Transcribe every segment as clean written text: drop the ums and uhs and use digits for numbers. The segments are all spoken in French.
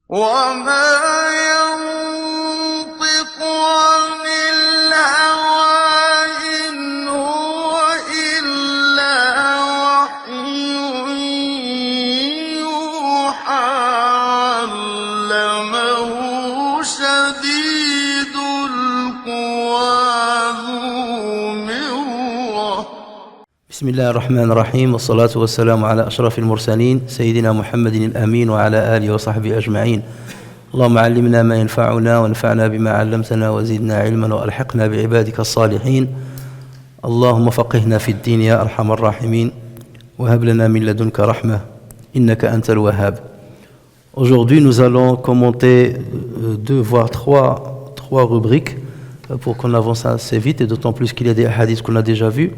وما ينطق عن الهوى إن هو إلا وحي يوحى علمه شديد القوى ذو مرة. بسم الله الرحمن الرحيم والصلاة والسلام على أشرف المرسلين سيدنا محمد الأمين وعلى آله وصحبه أجمعين. اللهم علمنا ما ينفعنا وانفعنا بما علمتنا وزدنا علما وألحقنا بعبادك الصالحين. اللهم فقهنا في الدين يا أرحم الراحمين وهب لنا من لدنك رحمة إنك أنت الوهاب. Aujourd'hui nous allons commenter deux voire trois rubriques pour qu'on avance assez vite et d'autant plus qu'il y a des hadiths qu'on a déjà vus.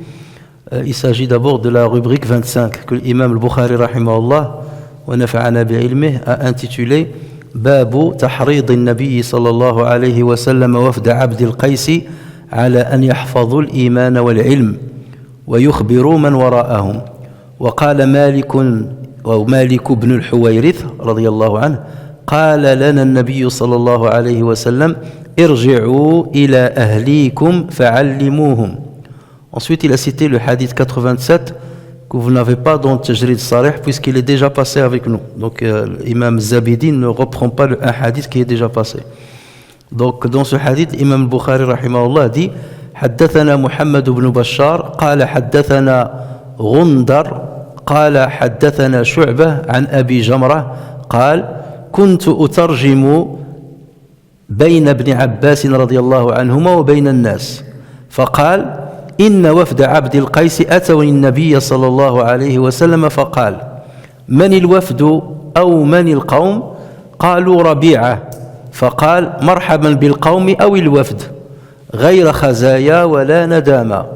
Il s'agit d'abord de la rubrique 25 que l'imam al-Bukhari rahimahullah wa nafa'ana bi'ilmih a intitulé Babu tahrid an-nabi sallallahu alayhi wa sallam wafd Abd al-Qais ala an yahfazu al-iman wal-ilm wa yukhbiru man wara'ahum. Wa qala Malik ibn al-Huwayrith radiyallahu anhu qala lana an-nabi sallallahu alayhi wa sallam irji'u ila ahlikum fa'allimuhum. Ensuite, il a cité le hadith 87 que vous n'avez pas dans le Tajrid Sarih puisqu'il est déjà passé avec nous. Donc, l'imam Zabidi ne reprend pas un hadith qui est déjà passé. Donc, dans ce hadith, l'imam Bukhari rahimahullah dit حدثنا محمد بن بشار قال حدثنا غندر قال حدثنا شعبة عن أبي جمرة قال كنت أترجم بين ابن عباس رضي الله عنهما وبين الناس فقال إن وفد عبد القيس أتوا النبي صلى الله عليه وسلم فقال من الوفد أو من القوم قالوا ربيعة فقال مرحبا بالقوم أو الوفد غير خزايا ولا ندامة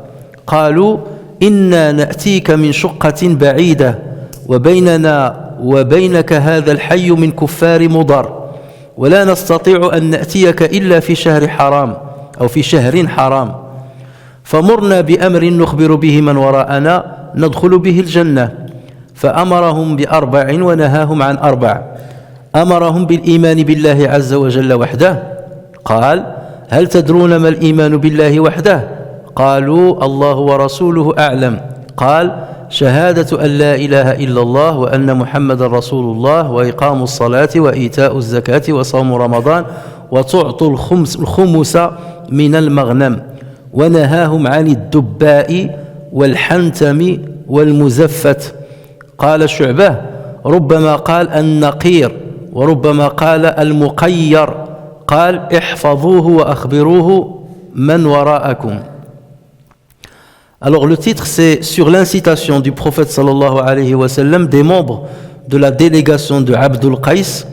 قالوا إنا نأتيك من شقة بعيدة وبيننا وبينك هذا الحي من كفار مضر ولا نستطيع أن نأتيك إلا في شهر حرام أو في شهر حرام فمرنا بأمر نخبر به من وراءنا ندخل به الجنة فأمرهم بأربع ونهاهم عن أربع أمرهم بالإيمان بالله عز وجل وحده قال هل تدرون ما الإيمان بالله وحده قالوا الله ورسوله أعلم قال شهادة أن لا إله إلا الله وأن محمد رسول الله وإقام الصلاة وإيتاء الزكاة وصوم رمضان وتعطوا الخمس من المغنم ونهاهم عن الدباء والحنتم والمزفت قال شعبة ربما قال النقير وربما قال المقير قال احفظوه وأخبروه من وراءكم. Alors le titre c'est sur l'incitation du prophète sallallahu alayhi wa sallam des membres de la délégation de Abdul Qais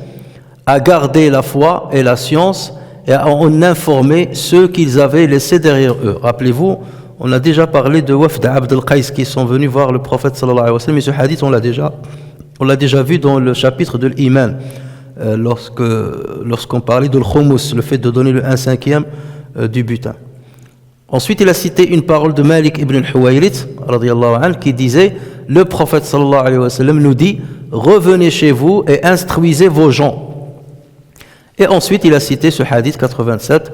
à garder la foi et la science et à en informer ceux qu'ils avaient laissés derrière eux. Rappelez-vous, on a déjà parlé de Wafd Abd al-Qais qui sont venus voir le prophète sallallahu alayhi wa sallam, et ce hadith on l'a déjà vu dans le chapitre de l'iman, lorsqu'on parlait de l'khumus, le fait de donner le 1/5 du butin. Ensuite, il a cité une parole de Malik ibn al-Huwayrith radiyallahu anhu qui disait le prophète sallallahu alayhi wa sallam nous dit revenez chez vous et instruisez vos gens. Et ensuite, il a cité ce hadith 87,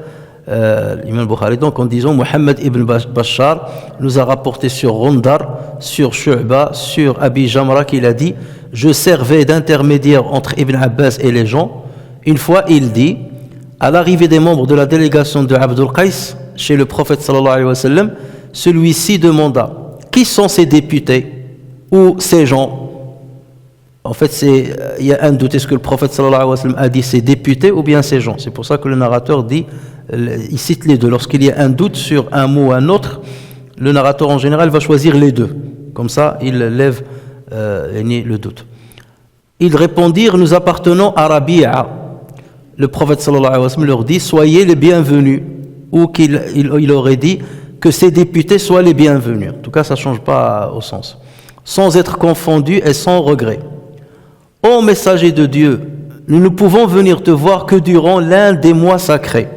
l'imam Bukhari, donc en disant Muhammad ibn Bashar nous a rapporté sur Rundar, sur Shu'ba, sur Abi Jamra qu'il a dit je servais d'intermédiaire entre Ibn Abbas et les gens. Une fois, il dit à l'arrivée des membres de la délégation de Abdul Qais chez le prophète sallallahu alayhi wa sallam, celui-ci demanda qui sont ces députés ou ces gens. En fait, il y a un doute, est-ce que le prophète sallallahu alayhi wa sallam a dit ces députés ou bien ces gens? C'est pour ça que le narrateur dit, il cite les deux. Lorsqu'il y a un doute sur un mot ou un autre, le narrateur en général va choisir les deux. Comme ça, il lève le doute. Ils répondirent, nous appartenons à Rabi'a. Le prophète sallallahu alayhi wa sallam leur dit, soyez les bienvenus. Ou qu'il aurait dit que ces députés soient les bienvenus. En tout cas, ça ne change pas au sens. Sans être confondus et sans regret. Ô messager de Dieu, nous ne pouvons venir te voir que durant l'un des mois sacrés.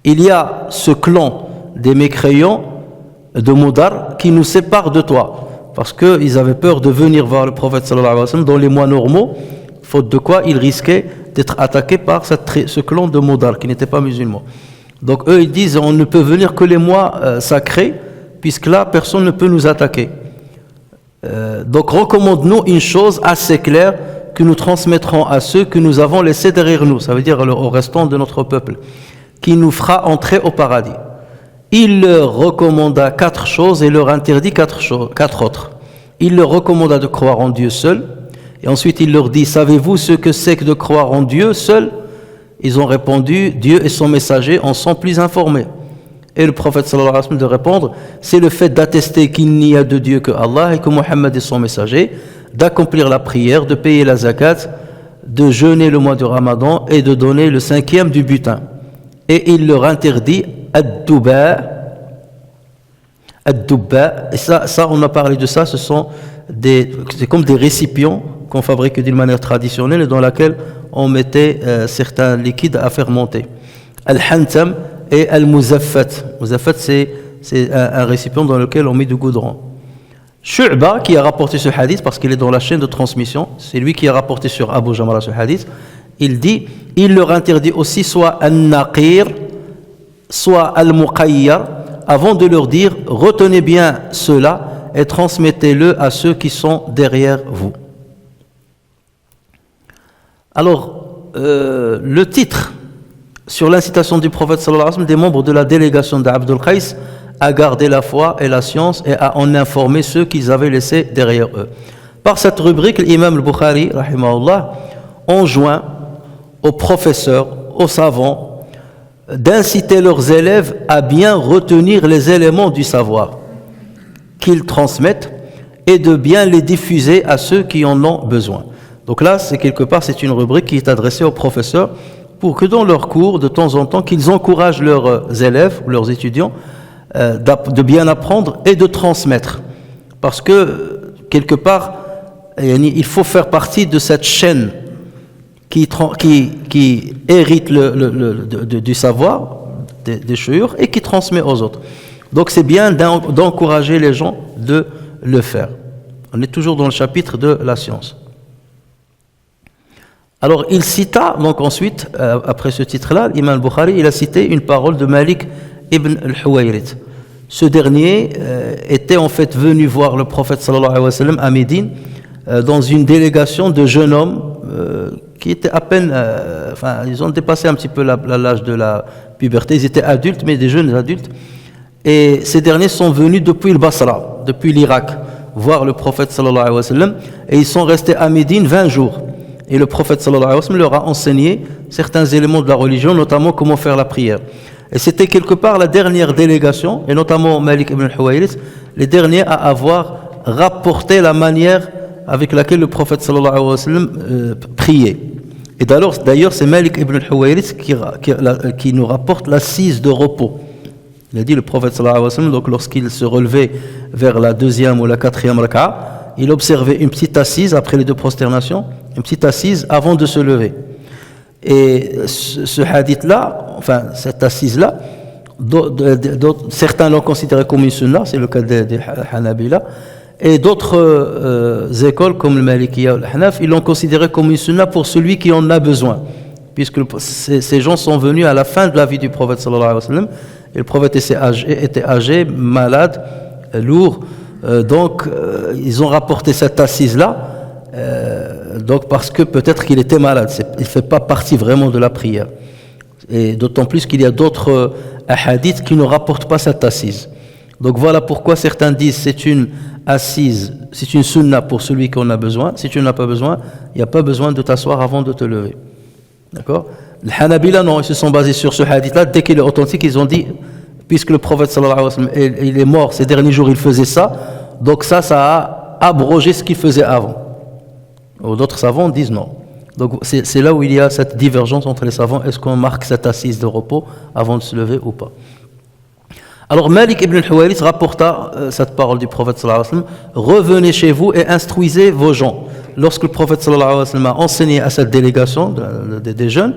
Il y a ce clan des mécréants de Moudar qui nous sépare de toi. Parce qu'ils avaient peur de venir voir le prophète sallallahu alayhi wa sallam dans les mois normaux, faute de quoi ils risquaient d'être attaqués par ce clan de Moudar qui n'étaient pas musulmans. Donc eux, ils disent, on ne peut venir que les mois sacrés, puisque là, personne ne peut nous attaquer. Donc recommande-nous une chose assez claire que nous transmettrons à ceux que nous avons laissés derrière nous, ça veut dire au restant de notre peuple, qui nous fera entrer au paradis. Il leur recommanda 4 choses et leur interdit 4 autres. Il leur recommanda de croire en Dieu seul, et ensuite il leur dit, savez-vous ce que c'est que de croire en Dieu seul? Ils ont répondu, Dieu et son messager en sont plus informés. Et le prophète sallallahu alayhi wa sallam de répondre, c'est le fait d'attester qu'il n'y a de Dieu que Allah et que Mohammed est son messager, d'accomplir la prière, de payer la zakat, de jeûner le mois du Ramadan et de donner le 5e du butin. Et il leur interdit ad-duba. Et ça, on a parlé de ça, c'est comme des récipients qu'on fabrique d'une manière traditionnelle et dans laquelle on mettait certains liquides à faire monter. Al-hantam et al-muzaffat. Muzaffat, c'est un récipient dans lequel on met du goudron. Shu'ba, qui a rapporté ce hadith, parce qu'il est dans la chaîne de transmission, c'est lui qui a rapporté sur Abu Jamra ce hadith, il dit, il leur interdit aussi soit al-naqir, soit al-muqayyar, avant de leur dire, retenez bien cela et transmettez-le à ceux qui sont derrière vous. Alors, le titre sur l'incitation du prophète sallallahu alayhi wa sallam des membres de la délégation d'Abdul Qais à garder la foi et la science et à en informer ceux qu'ils avaient laissés derrière eux. Par cette rubrique, l'imam al-Bukhari, rahimahullah, enjoint aux professeurs, aux savants, d'inciter leurs élèves à bien retenir les éléments du savoir qu'ils transmettent et de bien les diffuser à ceux qui en ont besoin. Donc là, c'est une rubrique qui est adressée aux professeurs pour que dans leurs cours, de temps en temps, qu'ils encouragent leurs élèves, leurs étudiants, de bien apprendre et de transmettre. Parce que, quelque part, il faut faire partie de cette chaîne qui hérite du savoir, des chouïrs, et qui transmet aux autres. Donc c'est bien d'encourager les gens de le faire. On est toujours dans le chapitre de la science. Alors il cita, donc ensuite, après ce titre-là, l'imam al-Bukhari, il a cité une parole de Malik ibn al-Huwayrith. Ce dernier était en fait venu voir le prophète sallallahu alayhi wa sallam à Médine dans une délégation de jeunes hommes qui étaient à peine, ils ont dépassé un petit peu l'âge de la puberté, ils étaient adultes, mais des jeunes adultes. Et ces derniers sont venus depuis le Basra, depuis l'Irak, voir le prophète sallallahu alayhi wa sallam, et ils sont restés à Médine 20 jours. Et le prophète sallallahu alayhi wa sallam leur a enseigné certains éléments de la religion, notamment comment faire la prière. Et c'était quelque part la dernière délégation, et notamment Malik ibn al-Huwayrith, les derniers à avoir rapporté la manière avec laquelle le prophète sallallahu alayhi wa sallam priait. Et d'ailleurs, c'est Malik ibn al-Huwayrith qui nous rapporte l'assise de repos. Il a dit, le prophète sallallahu alayhi wa sallam, donc lorsqu'il se relevait vers la 2e ou la 4e raka'a, il observait une petite assise après les 2 prosternations, une petite assise avant de se lever. Et ce hadith-là, cette assise-là, certains l'ont considéré comme une sunna, c'est le cas des Hanabila, et d'autres écoles comme le Malikiya ou le Hanaf, ils l'ont considéré comme une sunna pour celui qui en a besoin, puisque ces gens sont venus à la fin de la vie du prophète sallallahu alayhi wa sallam, et le prophète était âgé, malade, lourd, donc ils ont rapporté cette assise-là, donc parce que peut-être qu'il était malade, il ne fait pas partie vraiment de la prière. Et d'autant plus qu'il y a d'autres hadiths qui ne rapportent pas cette assise. Donc voilà pourquoi certains disent c'est une assise, c'est une sunna pour celui qui en a besoin. Si tu n'en as pas besoin, il n'y a pas besoin de t'asseoir avant de te lever. D'accord? Les Hanabila, non, ils se sont basés sur ce hadith-là. Dès qu'il est authentique, ils ont dit, puisque le prophète sallallahu alayhi wa sallam, il est mort, ces derniers jours il faisait ça, donc ça a abrogé ce qu'il faisait avant. Ou d'autres savants disent non. Donc c'est là où il y a cette divergence entre les savants. Est-ce qu'on marque cette assise de repos avant de se lever ou pas? Alors Malik ibn al-Huwayrith rapporta cette parole du prophète sallallahu alayhi wa sallam: revenez chez vous et instruisez vos gens. Lorsque le prophète sallallahu alayhi wa sallam a enseigné à cette délégation des jeunes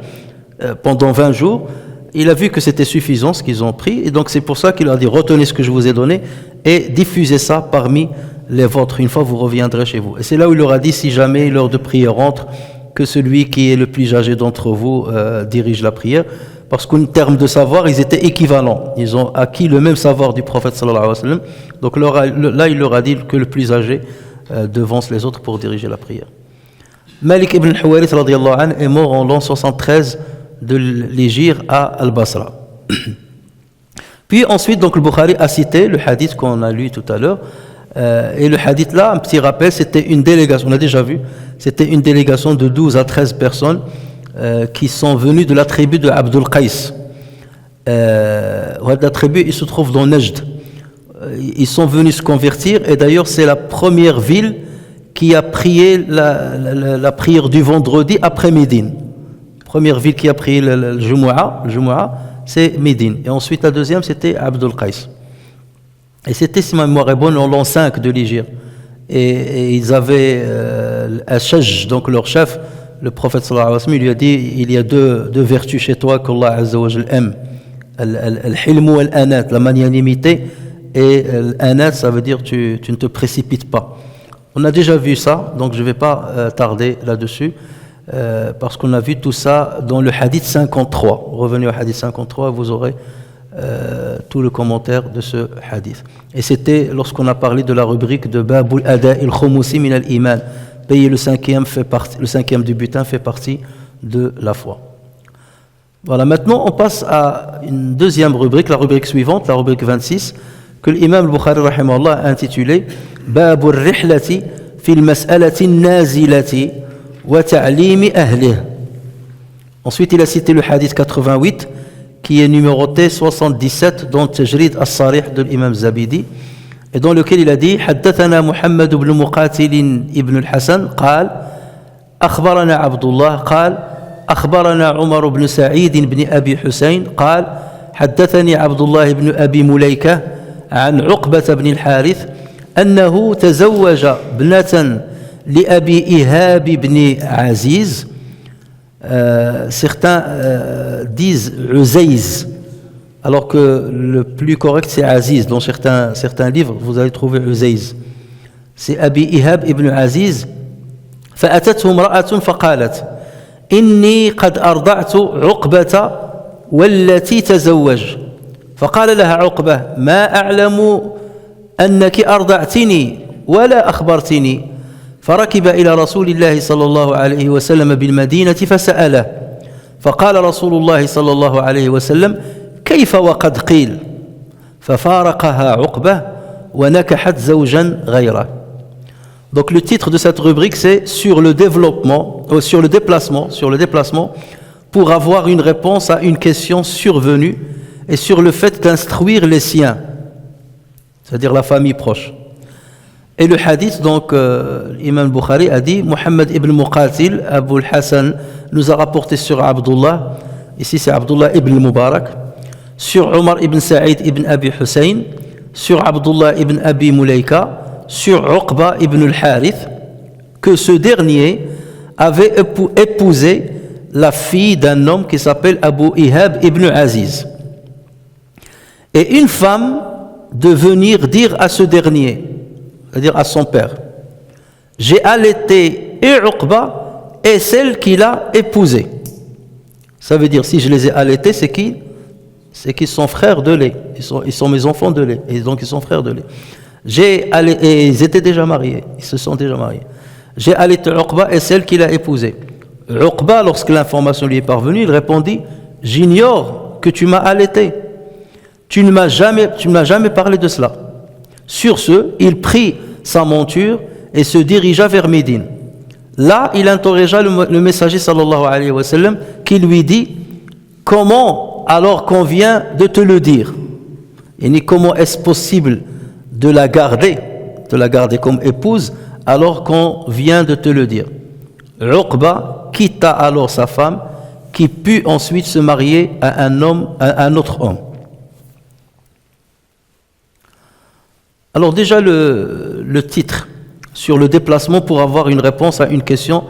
pendant 20 jours, il a vu que c'était suffisant ce qu'ils ont pris, et donc c'est pour ça qu'il a dit: retenez ce que je vous ai donné et diffusez ça parmi les vôtres une fois vous reviendrez chez vous. Et c'est là où il leur a dit: si jamais l'heure de prière rentre que celui qui est le plus âgé d'entre vous dirige la prière, parce qu'en termes de savoir, ils étaient équivalents. Ils ont acquis le même savoir du prophète sallallahu alayhi wa sallam. Donc là, il leur a dit que le plus âgé devance les autres pour diriger la prière. Malik ibn al-Huwayrith radiyallahu anhu est mort en l'an 73 de l'Hégire à Al-Basra. Puis ensuite, donc, le Bukhari a cité le hadith qu'on a lu tout à l'heure. Et le hadith là, un petit rappel, c'était une délégation, on a déjà vu, c'était une délégation de 12 à 13 personnes qui sont venues de la tribu de Abdul Qais. La tribu, il se trouve dans Najd. Ils sont venus se convertir, et d'ailleurs c'est la première ville qui a prié la prière du vendredi après Médine. Première ville qui a prié le Jumu'ah, c'est Médine. Et ensuite la deuxième, c'était Abdul Qais. Et c'était, si ma mémoire est bonne, en l'an 5 de l'Hégire. Et ils avaient Ashaj, donc leur chef, le prophète sallallahu alayhi wa sallam, il lui a dit, il y a deux vertus chez toi qu'Allah azza wa jal aime. Al-hilm ou al-anat, la magnanimité, et al-anat, ça veut dire tu ne te précipites pas. On a déjà vu ça, donc je ne vais pas tarder là-dessus, parce qu'on a vu tout ça dans le hadith 53. Revenez au hadith 53, vous aurez tout le commentaire de ce hadith. Et c'était lorsqu'on a parlé de la rubrique de Babul Ada il Khumusi min al-Iman. Payer le cinquième du butin fait partie de la foi. Voilà, maintenant on passe à une deuxième rubrique, la rubrique suivante, la rubrique 26, que l'imam al-Bukhari rahimahullah a intitulée Babul Rihlati fil Mas'alati Nazilati wa Ta'limi Ahlih. Ensuite il a cité le hadith 88 qui est numéroté 77 dans Tajrid as-Sarih de l'imam Zabidi, et dans lequel il a dit حدثنا محمد بن مقاتل ابن الحسن قال أخبرنا عبد الله قال أخبرنا عمر بن سعيد بن أبي حسين قال حدثني عبد الله بن أبي مليكة عن عقبة بن الحارث أنه تزوج ابنة لأبي إيهاب بن عزيز. Certains disent Uzayz, alors que le plus correct c'est Aziz. Dans certains livres vous allez trouver Uzayz. C'est Abi Ihab ibn Aziz. فأتته امرأة فقالت إني قد أرضعت عقبة والتي تزوج. فقال لها عقبة ما أعلم أنك أرضعتني ولا أخبرتني. فركب إلى رسول الله صلى الله عليه وسلم بالمدينة فسأله فقال رسول الله صلى الله عليه وسلم كيف وقد قيل. ففارقها عقبة ونكحت زوجا غيره. Donc le titre de cette rubrique c'est sur le déplacement pour avoir une réponse à une question survenue et sur le fait d'instruire les siens, c'est-à-dire la famille proche. Et le hadith, donc, Imam Bukhari a dit, Muhammad ibn Muqatil, Abu al-Hassan, nous a rapporté sur Abdullah, ici c'est Abdullah ibn Mubarak, sur Omar ibn Sa'id ibn Abi Hussein, sur Abdullah ibn Abi Mulaika, sur Uqba ibn al-Harith, que ce dernier avait épousé la fille d'un homme qui s'appelle Abu Ihab ibn Aziz. Et une femme de venir dire à ce dernier, c'est-à-dire à son père, j'ai allaité et Uqba et celle qu'il a épousée. Ça veut dire, si je les ai allaités, c'est qu'ils sont frères de lait. Ils sont mes enfants de lait. Et donc ils sont frères de lait. Et ils étaient déjà mariés. Ils se sont déjà mariés. J'ai allaité Uqba et celle qu'il a épousée. Uqba, lorsque l'information lui est parvenue, il répondit, j'ignore que tu m'as allaité. Tu ne m'as jamais parlé de cela. Sur ce, il prit sa monture et se dirigea vers Médine. Là, il interrogea le messager sallallahu alayhi wa sallam qui lui dit comment alors qu'on vient de te le dire, et ni comment est-ce possible de la garder comme épouse alors qu'on vient de te le dire. Uqba quitta alors sa femme qui put ensuite se marier à un autre homme. Alors déjà le titre sur le déplacement pour avoir une réponse à une question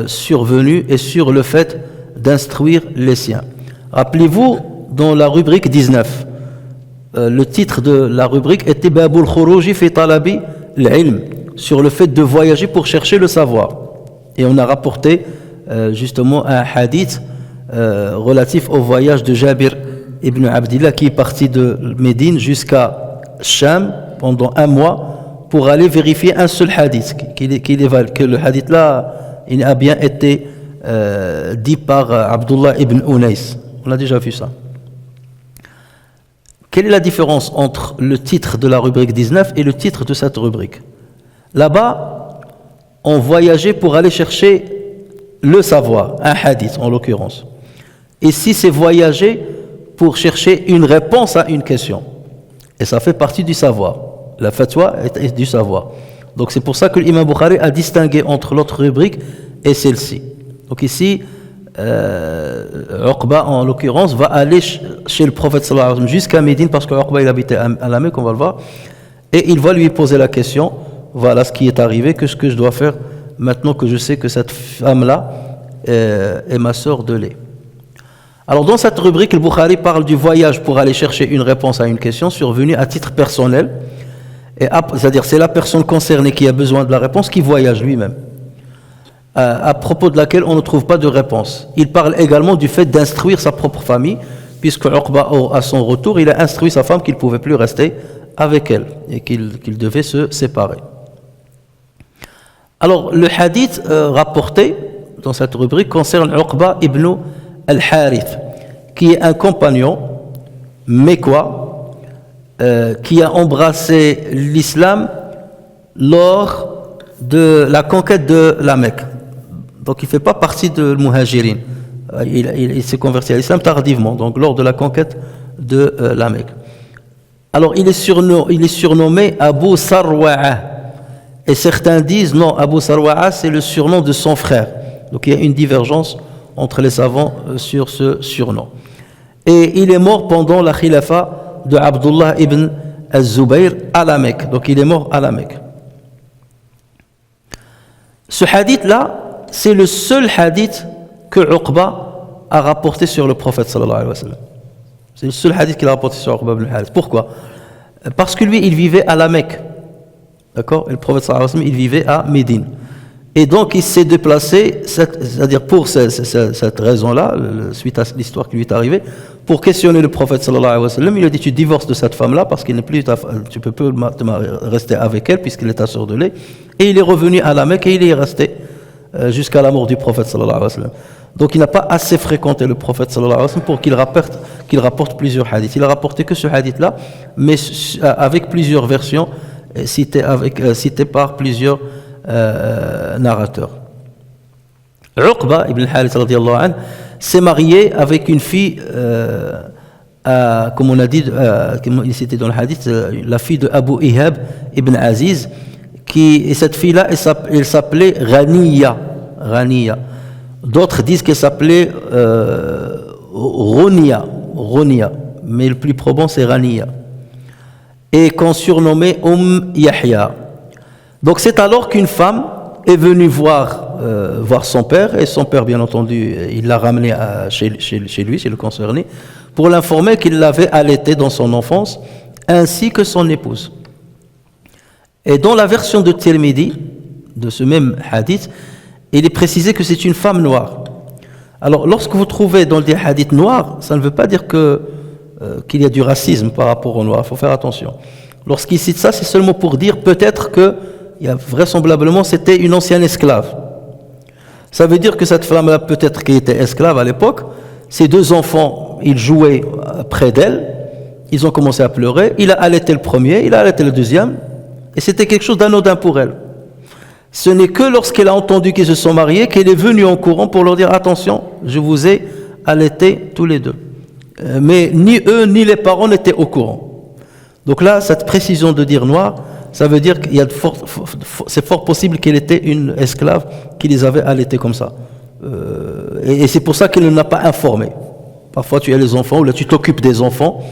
survenue et sur le fait d'instruire les siens. Rappelez-vous dans la rubrique 19, le titre de la rubrique était Babul Khuruji fi talabi al-ilm, sur le fait de voyager pour chercher le savoir. Et on a rapporté justement un hadith relatif au voyage de Jabir ibn Abdillah qui est parti de Médine jusqu'à Cham pendant un mois pour aller vérifier un seul hadith, que le hadith là il a bien été dit par Abdullah ibn Unais. On a déjà vu ça. Quelle est la différence entre le titre de la rubrique 19 et le titre de cette rubrique? Là-bas, on voyageait pour aller chercher le savoir, un hadith en l'occurrence. Ici, c'est voyager pour chercher une réponse à une question. Et ça fait partie du savoir. La fatwa est du savoir. Donc c'est pour ça que l'imam Bukhari a distingué entre l'autre rubrique et celle-ci. Donc ici, Uqba en l'occurrence va aller chez le prophète sallallahu alayhi wa sallam jusqu'à Médine parce que Uqba il habitait à la Mecque, on va le voir, et il va lui poser la question, voilà ce qui est arrivé, qu'est-ce que je dois faire maintenant que je sais que cette femme-là est ma sœur de lait. Alors dans cette rubrique, le Bukhari parle du voyage pour aller chercher une réponse à une question survenue à titre personnel, c'est-à-dire c'est la personne concernée qui a besoin de la réponse qui voyage lui-même, à propos de laquelle on ne trouve pas de réponse. Il parle également du fait d'instruire sa propre famille, puisque Uqba, à son retour, il a instruit sa femme qu'il ne pouvait plus rester avec elle et qu'il devait se séparer. Alors, le hadith rapporté dans cette rubrique concerne Uqba ibn al-Harith, qui est un compagnon mécois qui a embrassé l'islam lors de la conquête de la Mecque. Donc il ne fait pas partie de Muhajirin. Il s'est converti à l'islam tardivement, donc lors de la conquête de la Mecque. Alors il est surnommé Abu Sarwa'a. Et certains disent non, Abu Sarwa'a c'est le surnom de son frère. Donc il y a une divergence entre les savants sur ce surnom. Et il est mort pendant la khilafa de Abdullah ibn al-Zubayr à la Mecque. Donc il est mort à la Mecque. Ce hadith-là, c'est le seul hadith que Uqba a rapporté sur le prophète sallallahu alayhi wa sallam. C'est le seul hadith qu'il a rapporté sur Uqba ibn al-Harith. Pourquoi? Parce que lui, il vivait à la Mecque. D'accord? Et le prophète sallallahu alayhi wa sallam, il vivait à Médine. Et donc, il s'est déplacé, c'est-à-dire pour cette raison-là, suite à l'histoire qui lui est arrivée, pour questionner le prophète sallallahu alayhi wa sallam. Il a dit, tu divorces de cette femme-là parce qu'il n'est plus tu peux plus rester avec elle puisqu'elle est ta sœur de lait. Et il est revenu à la Mecque et il y est resté jusqu'à la mort du prophète sallallahu alayhi wa sallam. Donc il n'a pas assez fréquenté le prophète sallallahu alayhi wa sallam pour qu'il rapporte plusieurs hadiths. Il a rapporté que ce hadith-là, mais avec plusieurs versions, citées par plusieurs narrateurs. Uqba ibn al-Harith radiyallahu anhu s'est marié avec une fille, comme on a dit, comme c'était dans le hadith, la fille de Abu Ihab ibn Aziz, et cette fille-là, elle s'appelait Raniya. D'autres disent qu'elle s'appelait Ronia, mais le plus probant c'est Raniya. Et qu'on surnommait Yahya. Donc c'est alors qu'une femme est venue voir son père, et son père bien entendu, il l'a ramené chez lui, chez le concerné, pour l'informer qu'il l'avait allaité dans son enfance, ainsi que son épouse. Et dans la version de Tirmidhi, de ce même hadith, il est précisé que c'est une femme noire. Alors, lorsque vous trouvez dans des hadiths noirs, ça ne veut pas dire qu'il y a du racisme par rapport aux noirs. Il faut faire attention. Lorsqu'il cite ça, c'est seulement pour dire peut-être que, vraisemblablement, c'était une ancienne esclave. Ça veut dire que cette femme-là, peut-être qui était esclave à l'époque, ses deux enfants, ils jouaient près d'elle, ils ont commencé à pleurer, il a allaité le premier, il a allaité le deuxième, et c'était quelque chose d'anodin pour elle. Ce n'est que lorsqu'elle a entendu qu'ils se sont mariés qu'elle est venue en courant pour leur dire attention, je vous ai allaités tous les deux. Mais ni eux ni les parents n'étaient au courant. Donc là, cette précision de dire noir, ça veut dire qu'il y a c'est fort possible qu'elle était une esclave qui les avait allaités comme ça. Et c'est pour ça qu'elle ne l'a pas informé. Parfois tu as les enfants, ou là tu t'occupes des enfants,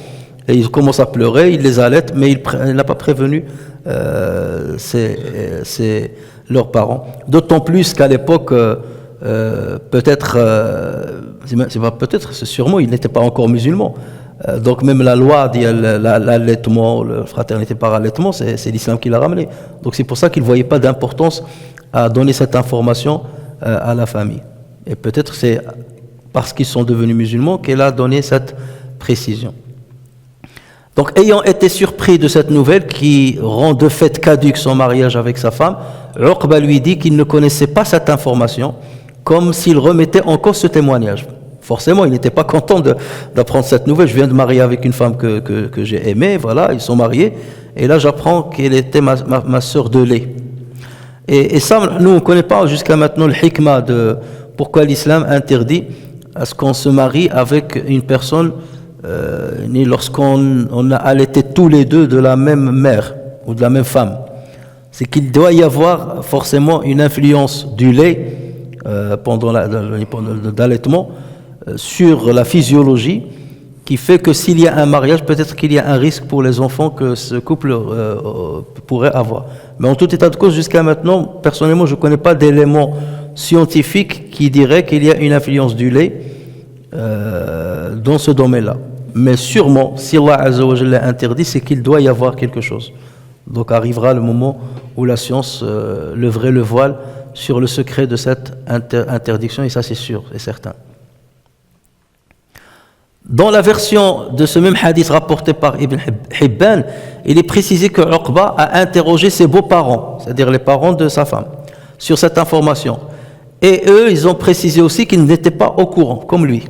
et ils commencent à pleurer, ils les allaitent, mais il n'a pas prévenu leurs parents. D'autant plus qu'à l'époque, c'est sûrement, ils n'étaient pas encore musulmans. Donc même la loi dit l'allaitement, la fraternité par allaitement, c'est l'islam qui l'a ramené. Donc c'est pour ça qu'ils ne voyaient pas d'importance à donner cette information à la famille. Et peut-être c'est parce qu'ils sont devenus musulmans qu'elle a donné cette précision. Donc, ayant été surpris de cette nouvelle qui rend de fait caduc son mariage avec sa femme, Uqba lui dit qu'il ne connaissait pas cette information, comme s'il remettait en cause ce témoignage. Forcément, il n'était pas content d'apprendre cette nouvelle. Je viens de marier avec une femme que j'ai aimée, voilà, ils sont mariés, et là j'apprends qu'elle était ma sœur de lait. Et ça, nous on ne connaît pas jusqu'à maintenant le hikmah de pourquoi l'islam interdit à ce qu'on se marie avec une personne ni lorsqu'on a allaité tous les deux de la même mère ou de la même femme. C'est qu'il doit y avoir forcément une influence du lait pendant l'allaitement sur la physiologie qui fait que s'il y a un mariage, peut-être qu'il y a un risque pour les enfants que ce couple pourrait avoir. Mais en tout état de cause, jusqu'à maintenant, personnellement, je ne connais pas d'éléments scientifiques qui diraient qu'il y a une influence du lait dans ce domaine-là. Mais sûrement, si Allah Azza wa Jalla interdit, c'est qu'il doit y avoir quelque chose. Donc arrivera le moment où la science leverait le voile sur le secret de cette interdiction, et ça c'est sûr et certain. Dans la version de ce même hadith rapporté par Ibn Hibban, il est précisé que Uqba a interrogé ses beaux-parents, c'est-à-dire les parents de sa femme, sur cette information. Et eux, ils ont précisé aussi qu'ils n'étaient pas au courant, comme lui.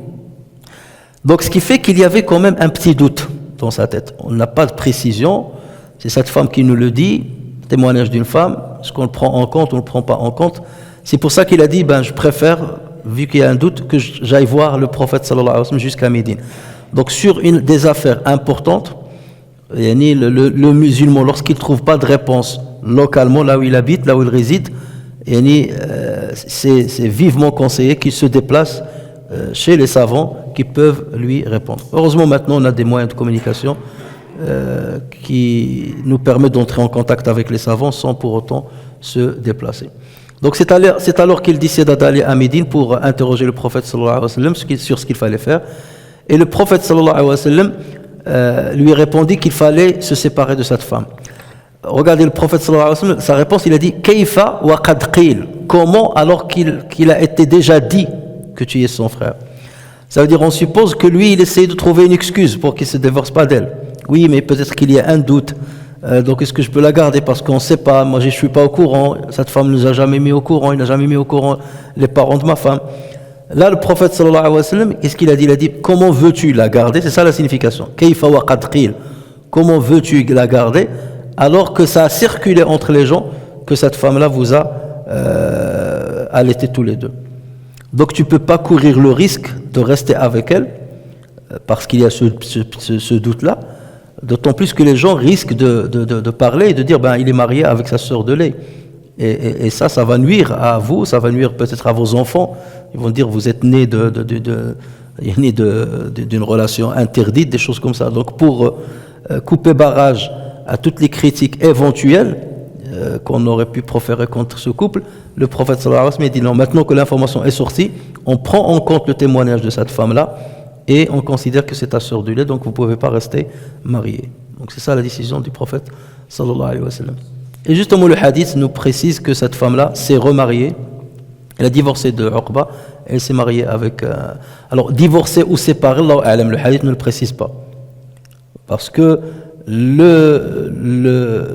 Donc ce qui fait qu'il y avait quand même un petit doute dans sa tête. On n'a pas de précision, c'est cette femme qui nous le dit, témoignage d'une femme, est-ce qu'on le prend en compte ou on ne le prend pas en compte. C'est pour ça qu'il a dit, je préfère, vu qu'il y a un doute, que j'aille voir le prophète sallallahu alayhi wa sallam jusqu'à Médine. Donc sur des affaires importantes, le musulman, lorsqu'il ne trouve pas de réponse localement, là où il habite, là où il réside, c'est vivement conseillé qu'il se déplace chez les savants qui peuvent lui répondre. Heureusement maintenant on a des moyens de communication qui nous permettent d'entrer en contact avec les savants sans pour autant se déplacer. Donc c'est alors qu'il décida d'aller à Médine pour interroger le prophète sallallahu alayhi wa sallam sur ce qu'il fallait faire. Et le prophète sallallahu alayhi wa sallam lui répondit qu'il fallait se séparer de cette femme. Regardez le prophète sallallahu alayhi wa sallam, sa réponse, il a dit Kayfa wa qad qil. Comment alors qu'il a été déjà dit que tu es son frère. Ça veut dire on suppose que lui il essaie de trouver une excuse pour qu'il ne se divorce pas d'elle. Oui, mais peut-être qu'il y a un doute. Donc est-ce que je peux la garder parce qu'on ne sait pas, moi je ne suis pas au courant, cette femme ne nous a jamais mis au courant, il n'a jamais mis au courant les parents de ma femme. Là le prophète sallallahu alayhi wa sallam, qu'est-ce qu'il a dit? Il a dit comment veux-tu la garder? C'est ça la signification. Kayfa wa qad qil. Comment veux-tu la garder alors que ça a circulé entre les gens que cette femme-là vous a allaité tous les deux. Donc tu ne peux pas courir le risque de rester avec elle parce qu'il y a ce doute-là, d'autant plus que les gens risquent de parler et de dire il est marié avec sa sœur de lait. Et ça va nuire à vous, ça va nuire peut-être à vos enfants. Ils vont dire vous êtes nés d'une relation interdite, des choses comme ça. Donc pour couper barrage à toutes les critiques éventuelles qu'on aurait pu proférer contre ce couple, le prophète sallallahu alayhi wa sallam dit non, maintenant que l'information est sortie, on prend en compte le témoignage de cette femme-là et on considère que c'est ta sœur du lait, donc vous ne pouvez pas rester marié. Donc c'est ça la décision du prophète sallallahu alayhi wa sallam. Et justement le hadith nous précise que cette femme-là s'est remariée, elle a divorcé de Uqba, elle s'est mariée avec... alors divorcée ou séparée, Allahu a'lam, le hadith ne le précise pas. Parce que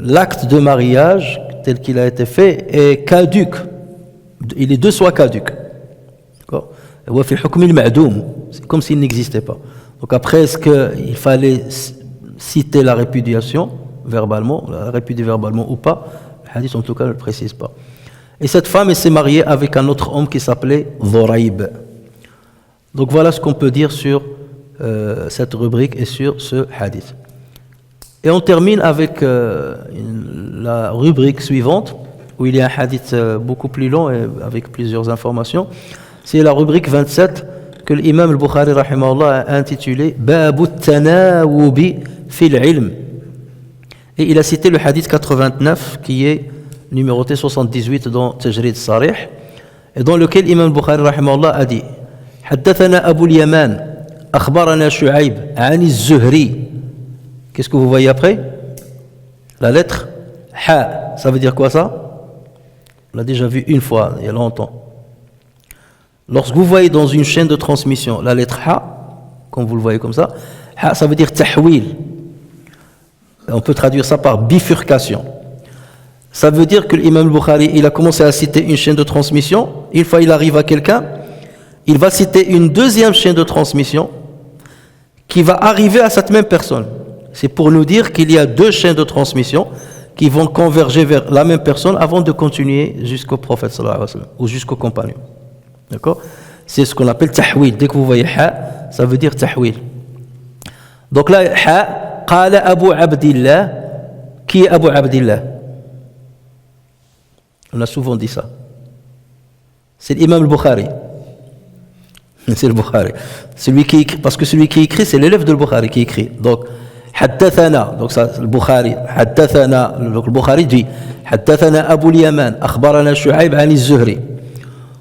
l'acte de mariage tel qu'il a été fait est caduc, il est de soi caduc, d'accord? C'est comme s'il n'existait pas. Donc après, est-ce qu'il fallait citer la répudiation verbalement, la répudier verbalement ou pas? Le hadith en tout cas ne le précise pas. Et cette femme elle s'est mariée avec un autre homme qui s'appelait Dhuraib. Donc voilà ce qu'on peut dire sur cette rubrique et sur ce hadith. Et on termine avec la rubrique suivante, où il y a un hadith beaucoup plus long et avec plusieurs informations. C'est la rubrique 27 que l'imam al-Bukhari rahimahullah a intitulé Babu tanawubi fil ilm. Et il a cité le hadith 89 qui est numéroté 78 dans Tajrid Sarih, et dans lequel l'imam al-Bukhari rahimahullah a dit حدثنا أبو اليمان أخبرنا شعيب عن الزهري. Qu'est-ce que vous voyez après? La lettre Ha. Ça veut dire quoi ça? On l'a déjà vu une fois, il y a longtemps. Lorsque vous voyez dans une chaîne de transmission la lettre Ha, comme vous le voyez comme ça, Ha ça veut dire tahwil. On peut traduire ça par bifurcation. Ça veut dire que l'imam al-Bukhari, il a commencé à citer une chaîne de transmission. Une fois il arrive à quelqu'un, il va citer une deuxième chaîne de transmission qui va arriver à cette même personne. C'est pour nous dire qu'il y a deux chaînes de transmission qui vont converger vers la même personne avant de continuer jusqu'au prophète sallallahu alayhi wa sallam, ou jusqu'au compagnon. D'accord? C'est ce qu'on appelle tahwil. Dès que vous voyez ha, ça veut dire tahwil. Donc là, ha, qala Abu Abdillah. Qui est Abu Abdillah? On a souvent dit ça. C'est l'imam al-Bukhari. C'est le Bukhari. Celui qui écrit, parce que celui qui écrit, c'est l'élève de Bukhari qui écrit. Donc, حدثنا, donc ça, le Bukhari, حدثنا, donc le Bukhari dit, حدثنا أبو اليمان, أخبرنا شعيب عن الزهري.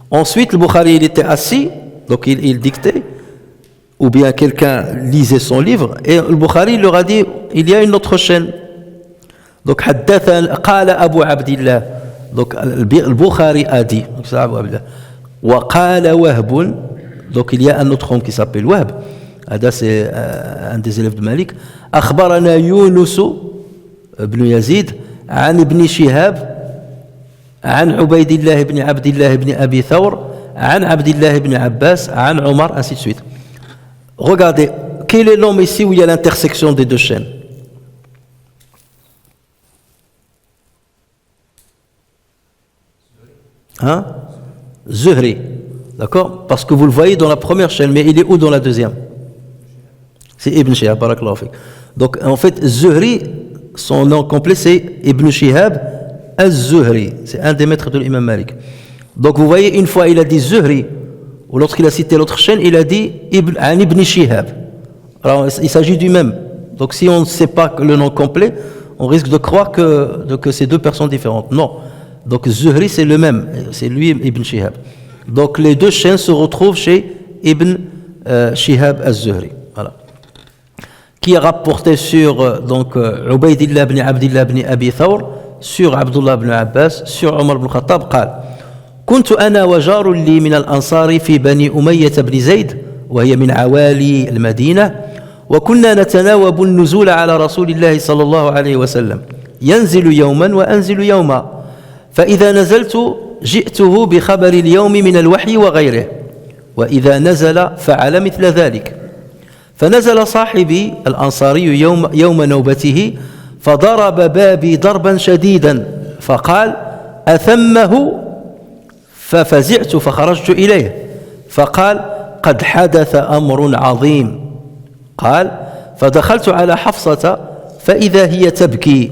Ensuite, le Bukhari, il était assis, donc il dictait, ou bien quelqu'un lisait son livre, et le Bukhari leur a dit, il y a une autre chaîne. Donc, حدثنا, قال أبو عبد الله. Donc, le Bukhari a dit, donc c'est Abu Abdillah. وقال وهب. Donc il y a un autre homme qui s'appelle Wahb. Ada c'est un des élèves de Malik. أخبرنا يونس بن يزيد عن ابن شهاب عن عبيد الله بن عبد الله بن أبي ثور عن عبد الله بن عباس عن عمر, ainsi de suite. Regardez, quel est l'homme ici où il y a l'intersection des deux chaînes? Hein? Zuhri. D'accord? Parce que vous le voyez dans la première chaîne, mais il est où dans la deuxième? C'est Ibn Shihab, barakallahu fik. Donc en fait, Zuhri, son nom complet c'est Ibn Shihab az-Zuhri. C'est un des maîtres de l'imam Malik. Donc vous voyez, une fois il a dit Zuhri, ou lorsqu'il a cité l'autre chaîne, il a dit Ibn Shihab. Alors il s'agit du même. Donc si on ne sait pas le nom complet, on risque de croire que c'est deux personnes différentes. Non. Donc Zuhri c'est le même, c'est lui Ibn Shihab. Donc les deux chaînes se retrouvent chez Ibn Shihab az-Zuhri. Voilà. Qui a rapporté sur donc Ubaydillah ibn Abdillah ibn Abi Thawr, sur Abdullah ibn Abbas, sur Omar ibn Khattab, قال كنت أنا وجار لي من الأنصار في بني أمية بن زيد وهي من عوالي المدينة وكنا نتناوب النزول على رسول الله صلى الله عليه وسلم ينزل يوما وأنزل يوما فإذا نزلت جئته بخبر اليوم من الوحي وغيره وإذا نزل فعل مثل ذلك فنزل صاحبي الأنصاري يوم نوبته فضرب بابي ضربا شديدا فقال أثمه ففزعت فخرجت إليه فقال قد حدث أمر عظيم قال فدخلت على حفصة فإذا هي تبكي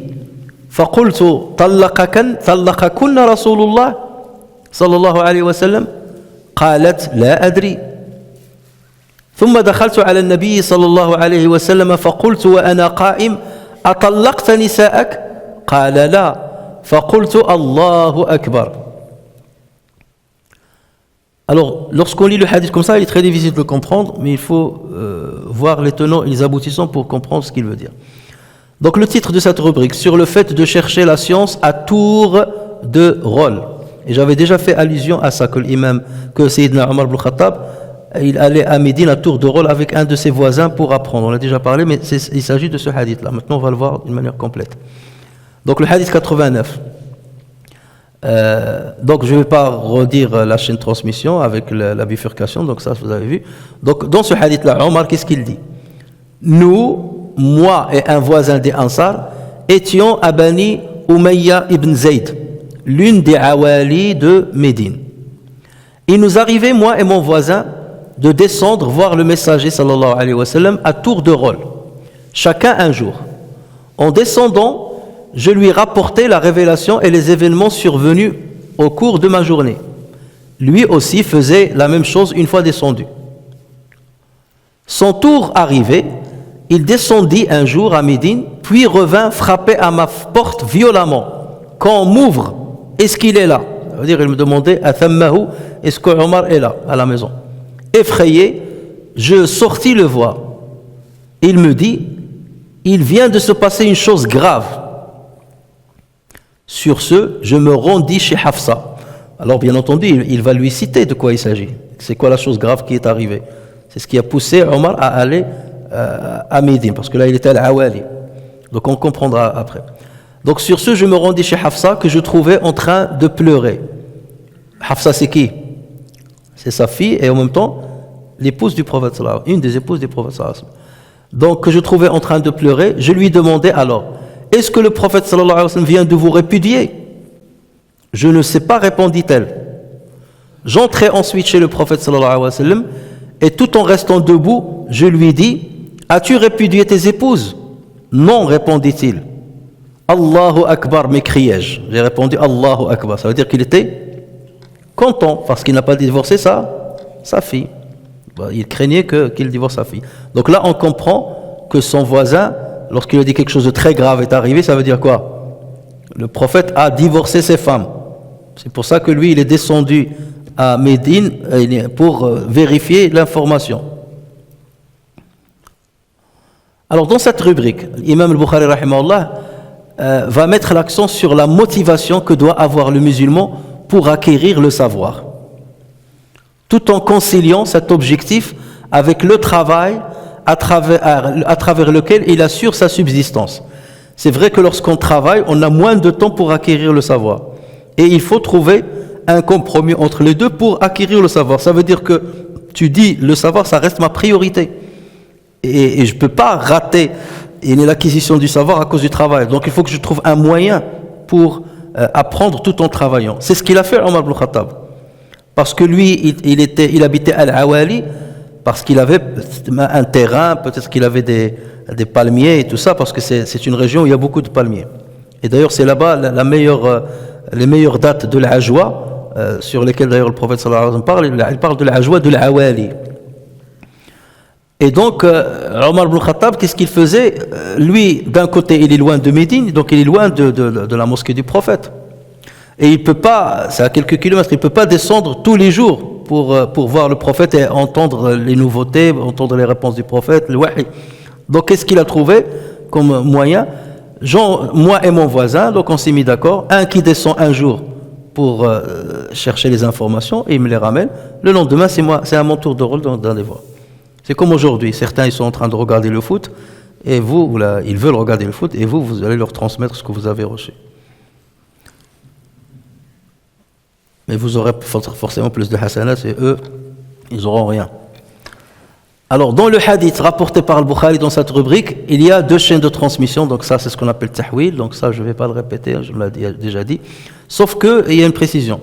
فقلت طلقكن رسول الله صلى الله عليه وسلم قالت لا أدري ثم دخلت على النبي صلى الله عليه وسلم فقلت وأنا قائم أطلقت نساءك قال لا فقلت الله أكبر. Alors, lorsqu'on lit le hadith comme ça, il est très difficile de le comprendre, mais il faut voir les tenants et les aboutissants pour comprendre ce qu'il veut dire. Donc, le titre de cette rubrique, sur le fait de chercher la science à tour de rôle. Et j'avais déjà fait allusion à ça, que Sayyidina Omar ibn Khattab, il allait à Médine à tour de rôle avec un de ses voisins pour apprendre. On a déjà parlé, mais il s'agit de ce hadith-là. Maintenant, on va le voir d'une manière complète. Donc, le hadith 89. Donc je ne vais pas redire la chaîne de transmission avec la bifurcation, donc ça vous avez vu. Donc dans ce hadith là, Omar, qu'est-ce qu'il dit? Nous, moi et un voisin des Ansar, étions à Bani Umayya ibn Zayd, l'une des Awali de Médine. Il nous arrivait, moi et mon voisin, de descendre voir le messager sallallahu alayhi wa sallam à tour de rôle, chacun un jour. En descendant, je lui rapportais la révélation et les événements survenus au cours de ma journée. Lui aussi faisait la même chose une fois descendu. Son tour arrivé, il descendit un jour à Médine, puis revint frapper à ma porte violemment. Quand on m'ouvre, est-ce qu'il est là? Ça veut dire, il me demandait, Athammahu, est-ce que Omar est là, à la maison? Effrayé, je sortis le voir. Il me dit, il vient de se passer une chose grave. Sur ce, je me rendis chez Hafsa. Alors, bien entendu, il va lui citer de quoi il s'agit. C'est quoi la chose grave qui est arrivée? C'est ce qui a poussé Omar à aller à Médine, parce que là il était à l'Awali. Donc on comprendra après. Donc sur ce, je me rendis chez Hafsa, que je trouvais en train de pleurer. Hafsa, c'est qui? C'est sa fille et en même temps l'épouse du prophète sallallahu alayhi wa sallam, une des épouses du prophète sallallahu alayhi wa sallam. Donc que je trouvais en train de pleurer, je lui demandais alors, est-ce que le prophète sallallahu alayhi wa sallam vient de vous répudier? Je ne sais pas, répondit-elle. J'entrai ensuite chez le prophète sallallahu alayhi wa sallam et tout en restant debout, je lui dis, as-tu répudié tes épouses? Non, répondit-il. Allahu Akbar, m'écriai-je. J'ai répondu Allahu Akbar. Ça veut dire qu'il était content parce qu'il n'a pas divorcé sa fille. Il craignait qu'il divorce sa fille. Donc là, on comprend que son voisin, lorsqu'il lui dit quelque chose de très grave est arrivé, ça veut dire quoi? Le prophète a divorcé ses femmes. C'est pour ça que lui, il est descendu à Médine pour vérifier l'information. Alors dans cette rubrique, l'imam al-Bukhari rahimahullah va mettre l'accent sur la motivation que doit avoir le musulman pour acquérir le savoir, tout en conciliant cet objectif avec le travail à travers lequel il assure sa subsistance. C'est vrai que lorsqu'on travaille, on a moins de temps pour acquérir le savoir. Et il faut trouver un compromis entre les deux pour acquérir le savoir. Ça veut dire que tu dis, le savoir, ça reste ma priorité. Et je ne peux pas rater l'acquisition du savoir à cause du travail. Donc il faut que je trouve un moyen pour apprendre tout en travaillant. C'est ce qu'il a fait Omar ibn Khattab. Parce que lui, il habitait à Al-Awali, parce qu'il avait un terrain, peut-être qu'il avait des palmiers et tout ça, parce que c'est une région où il y a beaucoup de palmiers. Et d'ailleurs, c'est là-bas les meilleures dates de l'Ajwa, sur lesquelles d'ailleurs le prophète sallallahu alayhi wa sallam parle. Il parle de l'Ajwa de l'Awali. Et donc, Omar ibn Khattab, qu'est-ce qu'il faisait? Lui, d'un côté, il est loin de Médine, donc il est loin de la mosquée du prophète. Et il ne peut pas, c'est à quelques kilomètres, il ne peut pas descendre tous les jours pour voir le prophète et entendre les nouveautés, entendre les réponses du prophète, le wahi. Donc, qu'est-ce qu'il a trouvé comme moyen? Moi et mon voisin, donc on s'est mis d'accord, un qui descend un jour pour chercher les informations et il me les ramène. Le lendemain, c'est à mon tour de rôle d'en les voir. C'est comme aujourd'hui, certains ils sont en train de regarder le foot et vous, là, ils veulent regarder le foot et vous allez leur transmettre ce que vous avez reçu. Mais vous aurez forcément plus de hasanat et eux, ils n'auront rien. Alors, dans le hadith rapporté par Al-Bukhari dans cette rubrique, il y a deux chaînes de transmission, donc ça c'est ce qu'on appelle tahwil, donc ça je ne vais pas le répéter, je me l'ai déjà dit, sauf qu'il y a une précision.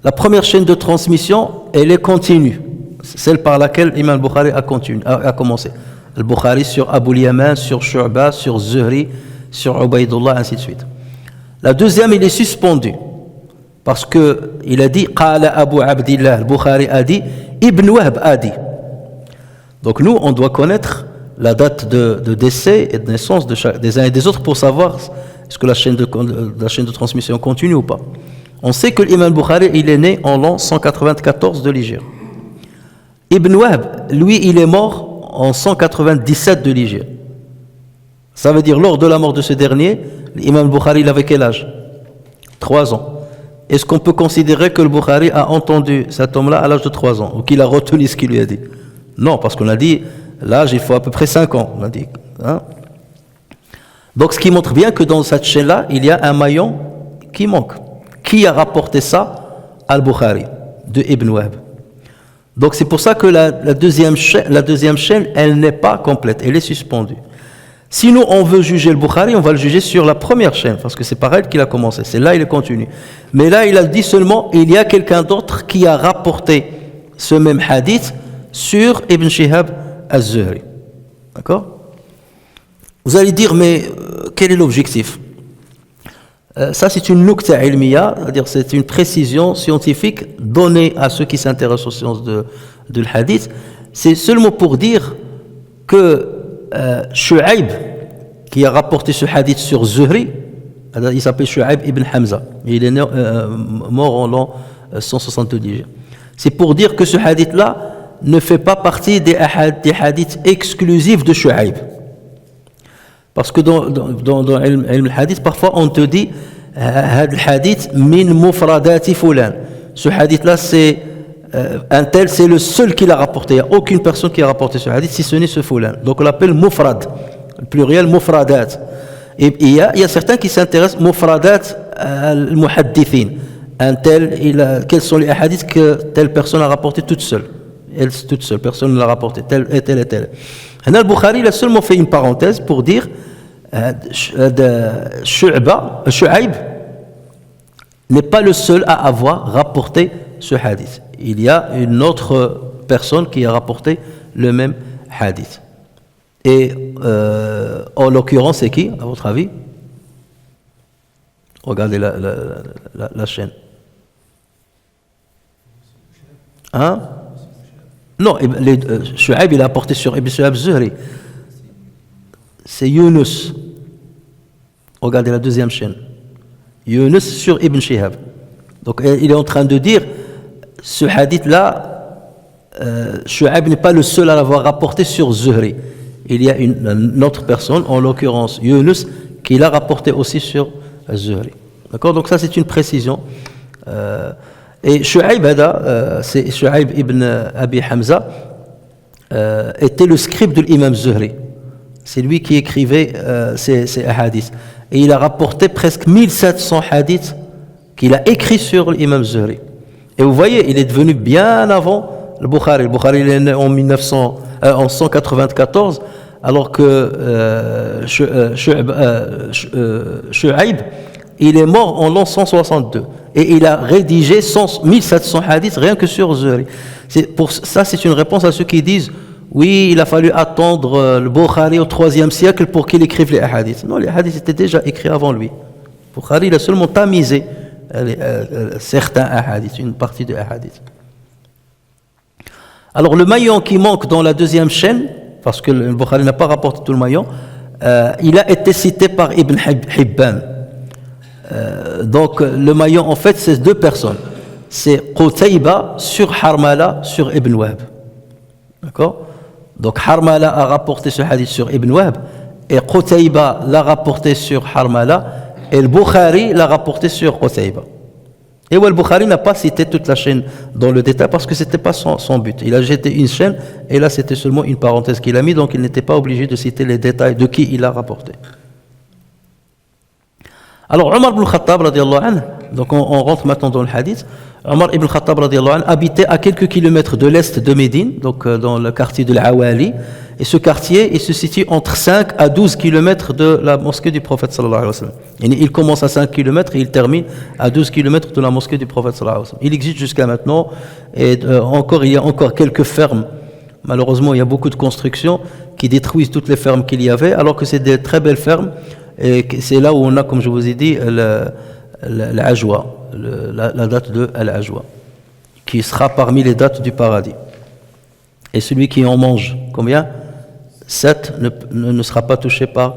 La première chaîne de transmission, elle est continue. Celle par laquelle Imam Bukhari a commencé. Al-Bukhari sur Abu Yaman, sur Shu'ba, sur Zuhri, sur Ubaydullah, ainsi de suite. La deuxième, il est suspendu. Parce qu'il a dit, Qala Abu Abdillah, Al-Bukhari a dit, Ibn Wahb a dit. Donc nous, on doit connaître la date de décès et de naissance des uns et des autres pour savoir est-ce que la chaîne de transmission continue ou pas. On sait que l'Imam Bukhari, il est né en l'an 194 de l'Hégire. Ibn Wahb, lui, il est mort en 197 de l'Hégire. Ça veut dire, lors de la mort de ce dernier, l'Imam Bukhari, il avait quel âge? 3 ans. Est-ce qu'on peut considérer que le Bukhari a entendu cet homme-là à l'âge de 3 ans, ou qu'il a retenu ce qu'il lui a dit? Non, parce qu'on a dit, l'âge, il faut à peu près 5 ans. On a dit, hein? Donc, ce qui montre bien que dans cette chaîne-là, il y a un maillon qui manque. Qui a rapporté ça? Al-Bukhari, de Ibn Wahb. Donc c'est pour ça que la deuxième chaîne, elle n'est pas complète, elle est suspendue. Si nous, on veut juger le Bukhari, on va le juger sur la première chaîne, parce que c'est par elle qu'il a commencé, c'est là il est continu. Mais là, il a dit seulement, il y a quelqu'un d'autre qui a rapporté ce même hadith sur Ibn Shihab az-Zuhri. D'accord? Vous allez dire, mais quel est l'objectif? Ça, c'est une nukta ilmiya, c'est-à-dire c'est une précision scientifique donnée à ceux qui s'intéressent aux sciences de l'hadith. C'est seulement pour dire que Shu'aib, qui a rapporté ce hadith sur Zuhri, il s'appelle Shu'aib ibn Hamza, il est mort en l'an 170. C'est pour dire que ce hadith-là ne fait pas partie des hadiths exclusifs de Shu'aib. Parce que dans le hadith, parfois on te dit hadith min mufradati fulan. Ce hadith-là, c'est un tel, c'est le seul qui l'a rapporté. Il n'y a aucune personne qui a rapporté ce hadith, si ce n'est ce fulan. Donc on l'appelle mufrad, le pluriel mufradat. Et il y a certains qui s'intéressent mufradat al-muhaddithin. Un tel, quels sont les hadiths que telle personne a rapporté toute seule. Elle toute seule, personne ne l'a rapporté, tel et tel et tel. Hana al-Bukhari, il a seulement fait une parenthèse pour dire Shu'aib n'est pas le seul à avoir rapporté ce hadith. Il y a une autre personne qui a rapporté le même hadith. Et en l'occurrence, c'est qui, à votre avis? Regardez la chaîne. Hein? Non, Shu'aib, il a apporté sur Ibn Shihab Zuhri. C'est Yunus. Regardez la deuxième chaîne. Yunus sur Ibn Shihab. Donc il est en train de dire, ce hadith-là, Shu'aib n'est pas le seul à l'avoir rapporté sur Zuhri. Il y a une autre personne, en l'occurrence Yunus, qui l'a rapporté aussi sur Zuhri. D'accord? Donc ça c'est une précision. Et Shu'aib, c'est Shu'aib ibn Abi Hamza, était le scribe de l'imam Zuhri. C'est lui qui écrivait ces hadiths. Et il a rapporté presque 1700 hadiths qu'il a écrits sur l'imam Zuhri. Et vous voyez, il est devenu bien avant le Bukhari. Le Bukhari il est né en 194, alors que Shu'aib, il est mort en l'an 162. Et il a rédigé 1700 hadiths rien que sur Zuhri. Ça, c'est une réponse à ceux qui disent oui, il a fallu attendre le Bukhari au IIIe siècle pour qu'il écrive les hadiths. Non, les hadiths étaient déjà écrits avant lui. Bukhari, il a seulement tamisé certains hadiths, une partie des hadiths. Alors, le maillon qui manque dans la deuxième chaîne, parce que le Bukhari n'a pas rapporté tout le maillon, il a été cité par Ibn Hibban. Donc, le maillon, en fait, c'est deux personnes. C'est Qutayba sur Harmala sur Ibn Wahb. D'accord? Donc Harmala a rapporté ce hadith sur Ibn Wahb et Qutayba l'a rapporté sur Harmala et le Bukhari l'a rapporté sur Qutayba. Et le Bukhari n'a pas cité toute la chaîne dans le détail parce que ce n'était pas son but. Il a jeté une chaîne et là c'était seulement une parenthèse qu'il a mis, donc il n'était pas obligé de citer les détails de qui il a rapporté. Alors Omar ibn Khattab radiallahu anhu, donc on rentre maintenant dans le hadith. Omar ibn Khattab radiallahu anhu habitait à quelques kilomètres de l'est de Médine, donc dans le quartier de l'Awali, et ce quartier il se situe entre 5 à 12 kilomètres de la mosquée du prophète sallallahu alayhi wa sallam. Il commence à 5 kilomètres et il termine à 12 kilomètres de la mosquée du prophète sallallahu alayhi wa sallam. Il existe jusqu'à maintenant et il y a encore quelques fermes. Malheureusement il y a beaucoup de constructions qui détruisent toutes les fermes qu'il y avait, alors que c'est des très belles fermes. Et c'est là où on a, comme je vous ai dit, l'Ajwa, la date de l'Ajwa, qui sera parmi les dates du paradis. Et celui qui en mange, combien? 7 ne sera pas touché par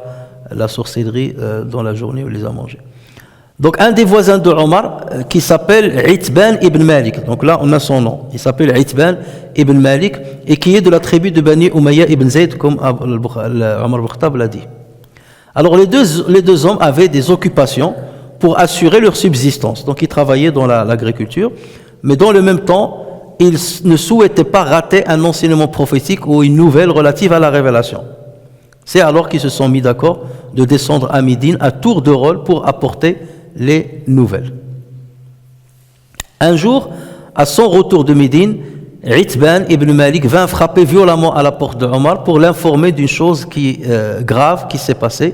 la sorcellerie dans la journée où il les a mangés. Donc un des voisins de Omar, qui s'appelle Itban ibn Malik, donc là on a son nom, il s'appelle Itban ibn Malik, et qui est de la tribu de Bani Umayya ibn Zayd, comme Omar ibn Khattab l'a dit. Alors les deux hommes avaient des occupations pour assurer leur subsistance. Donc ils travaillaient dans l'agriculture, mais dans le même temps, ils ne souhaitaient pas rater un enseignement prophétique ou une nouvelle relative à la révélation. C'est alors qu'ils se sont mis d'accord de descendre à Médine à tour de rôle pour apporter les nouvelles. Un jour, à son retour de Médine, Itban ibn Malik vint frapper violemment à la porte de Omar pour l'informer d'une chose grave qui s'est passée.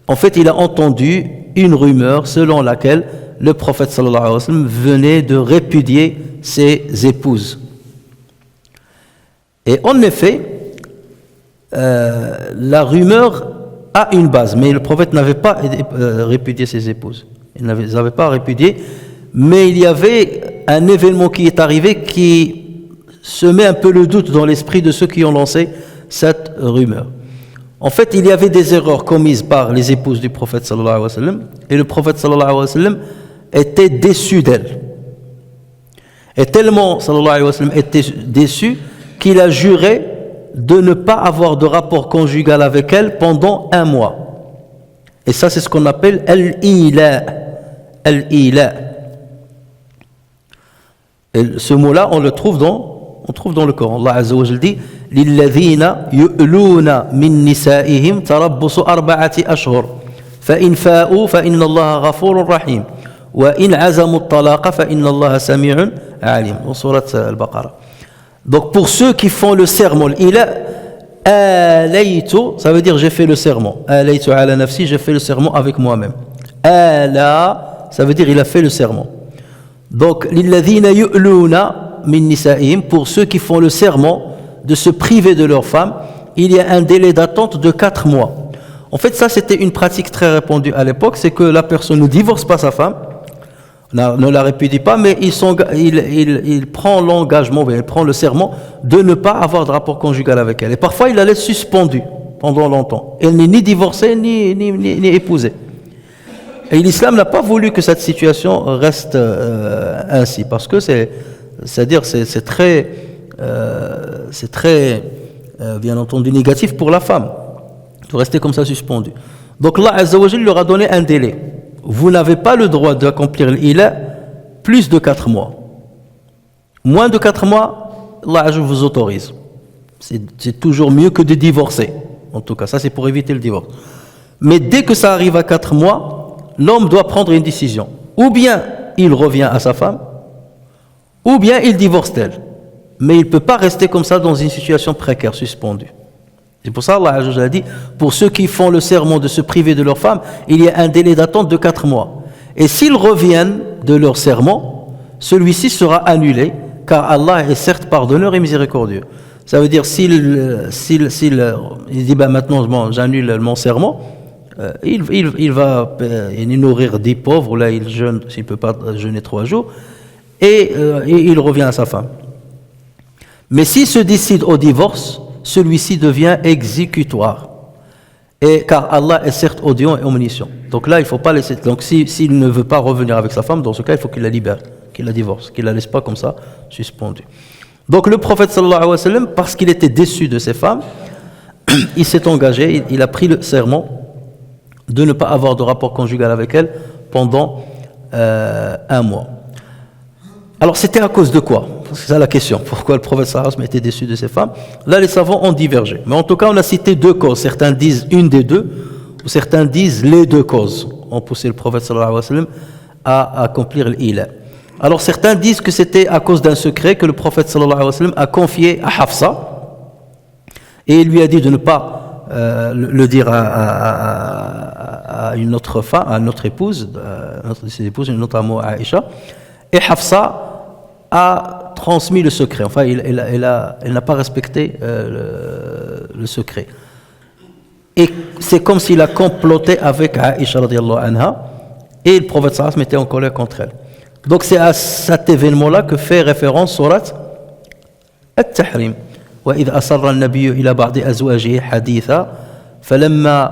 En fait, il a entendu une rumeur selon laquelle le prophète sallallahu alayhi wa sallam venait de répudier ses épouses. Et en effet, la rumeur a une base, mais le prophète n'avait pas répudié ses épouses. Il ne les avait pas répudiées, mais il y avait un événement qui est arrivé qui semer un peu le doute dans l'esprit de ceux qui ont lancé cette rumeur. En fait, il y avait des erreurs commises par les épouses du prophète sallallahu alayhi wa sallam, et le prophète sallallahu alayhi wa sallam était déçu d'elles. Et tellement sallallahu alayhi wa sallam était déçu qu'il a juré de ne pas avoir de rapport conjugal avec elles pendant 1 mois. Et ça, c'est ce qu'on appelle al-ila. Al-ila. Et ce mot-là, on trouve dans le Coran. Allah Azza wa Jalla dit لِلَّذِينَ يُؤْلُونَ مِن نِّسَائِهِمْ تَرَبُّصُ 4 أشهر فإن فاءوا فإن الله غفور رحيم وإن عزموا الطلاق فإن الله سميع عليم. Dans sourate Al-Baqarah. Donc pour ceux qui font le serment, il a alaytu, ça veut dire j'ai fait le serment. Alaytu ala nafsi, j'ai fait le serment avec moi-même. Ala, ça veut dire il a fait le serment. Donc lilladhina yu'luna min nisa'ihim, pour ceux qui font le serment de se priver de leur femme, il y a un délai d'attente de 4 mois. En fait, ça c'était une pratique très répandue à l'époque, c'est que la personne ne divorce pas sa femme, ne la répudie pas, mais il prend l'engagement, il prend le serment de ne pas avoir de rapport conjugal avec elle. Et parfois, il la laisse suspendue pendant longtemps. Elle n'est ni divorcée, ni épousée. Et l'islam n'a pas voulu que cette situation reste ainsi, parce que c'est très, bien entendu, négatif pour la femme, de rester comme ça suspendue. Donc, Allah Azza wa Jalla leur a donné un délai. Vous n'avez pas le droit d'accomplir l'ila plus de 4 mois. Moins de 4 mois, Allah vous autorise. C'est toujours mieux que de divorcer. En tout cas, ça c'est pour éviter le divorce. Mais dès que ça arrive à 4 mois, l'homme doit prendre une décision. Ou bien il revient à sa femme, ou bien il divorce d'elle. Mais il ne peut pas rester comme ça dans une situation précaire, suspendue. C'est pour ça Allah a dit, pour ceux qui font le serment de se priver de leur femme, il y a un délai d'attente de 4 mois. Et s'ils reviennent de leur serment, celui-ci sera annulé, car Allah est certes pardonneur et miséricordieux. Ça veut dire, s'il dit, maintenant j'annule mon serment, il va nourrir 10 pauvres, là il jeûne, s'il ne peut pas jeûner 3 jours, et il revient à sa femme. Mais s'il se décide au divorce, celui-ci devient exécutoire. Et car Allah est certes audient et omniscient. Donc là, il ne faut pas laisser. Donc s'il ne veut pas revenir avec sa femme, dans ce cas, il faut qu'il la libère, qu'il la divorce, qu'il ne la laisse pas comme ça, suspendue. Donc le prophète sallallahu alayhi wa sallam, parce qu'il était déçu de ses femmes, il s'est engagé, il a pris le serment de ne pas avoir de rapport conjugal avec elle pendant 1 mois. Alors c'était à cause de quoi? C'est ça la question. Pourquoi le prophète sallallahu alayhi wa sallam était déçu de ses femmes? Là les savants ont divergé. Mais en tout cas on a cité 2 causes. Certains disent une des 2, ou certains disent les 2 causes ont poussé le prophète sallallahu alayhi wa sallam à accomplir l'ila. Alors certains disent que c'était à cause d'un secret que le prophète sallallahu alayhi wa sallam a confié à Hafsa. Et il lui a dit de ne pas le dire à une autre femme, à une autre épouse, de ses épouses, une autre amoureuse, Aïcha. Et Hafsa a transmis le secret. Enfin, elle n'a pas respecté le secret. Et c'est comme s'il a comploté avec Aïcha radiallahu anha, et le prophète sallallahu alayhi wa sallam était en colère contre elle. Donc c'est à cet événement-là que fait référence surat At-Tahrim. وإذ أسر النبي إلى بعض أزواجه حديثا فلما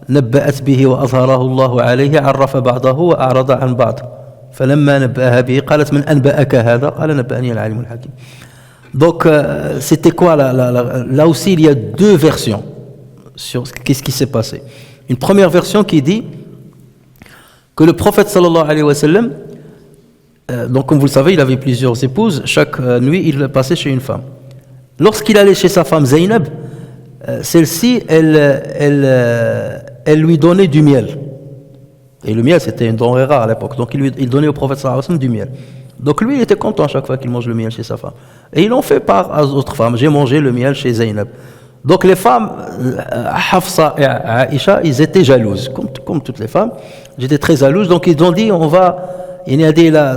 نبأت به وأظهره الله عليه عرف بعضه وأعرض عن بعض فلما نبأها به قالت من أنبأك هذا قال نبأني العليم الحكيم. Donc c'était quoi là aussi il y a 2 versions sur qu'est-ce qui s'est passé. Une première version qui dit que le prophète sallallahu alayhi wa sallam, donc comme vous le savez, il avait plusieurs épouses, chaque nuit il passait chez une femme. Lorsqu'il allait chez sa femme Zaynab, celle-ci, elle lui donnait du miel. Et le miel, c'était une denrée rare à l'époque. Donc il donnait au prophète sallallahu alayhi wa sallam du miel. Donc lui, il était content à chaque fois qu'il mange le miel chez sa femme. Et il en fait part aux autres femmes. J'ai mangé le miel chez Zaynab. Donc les femmes, Hafsa et Aïcha, ils étaient jalouses, comme toutes les femmes. J'étais très jalouse. Donc ils ont dit,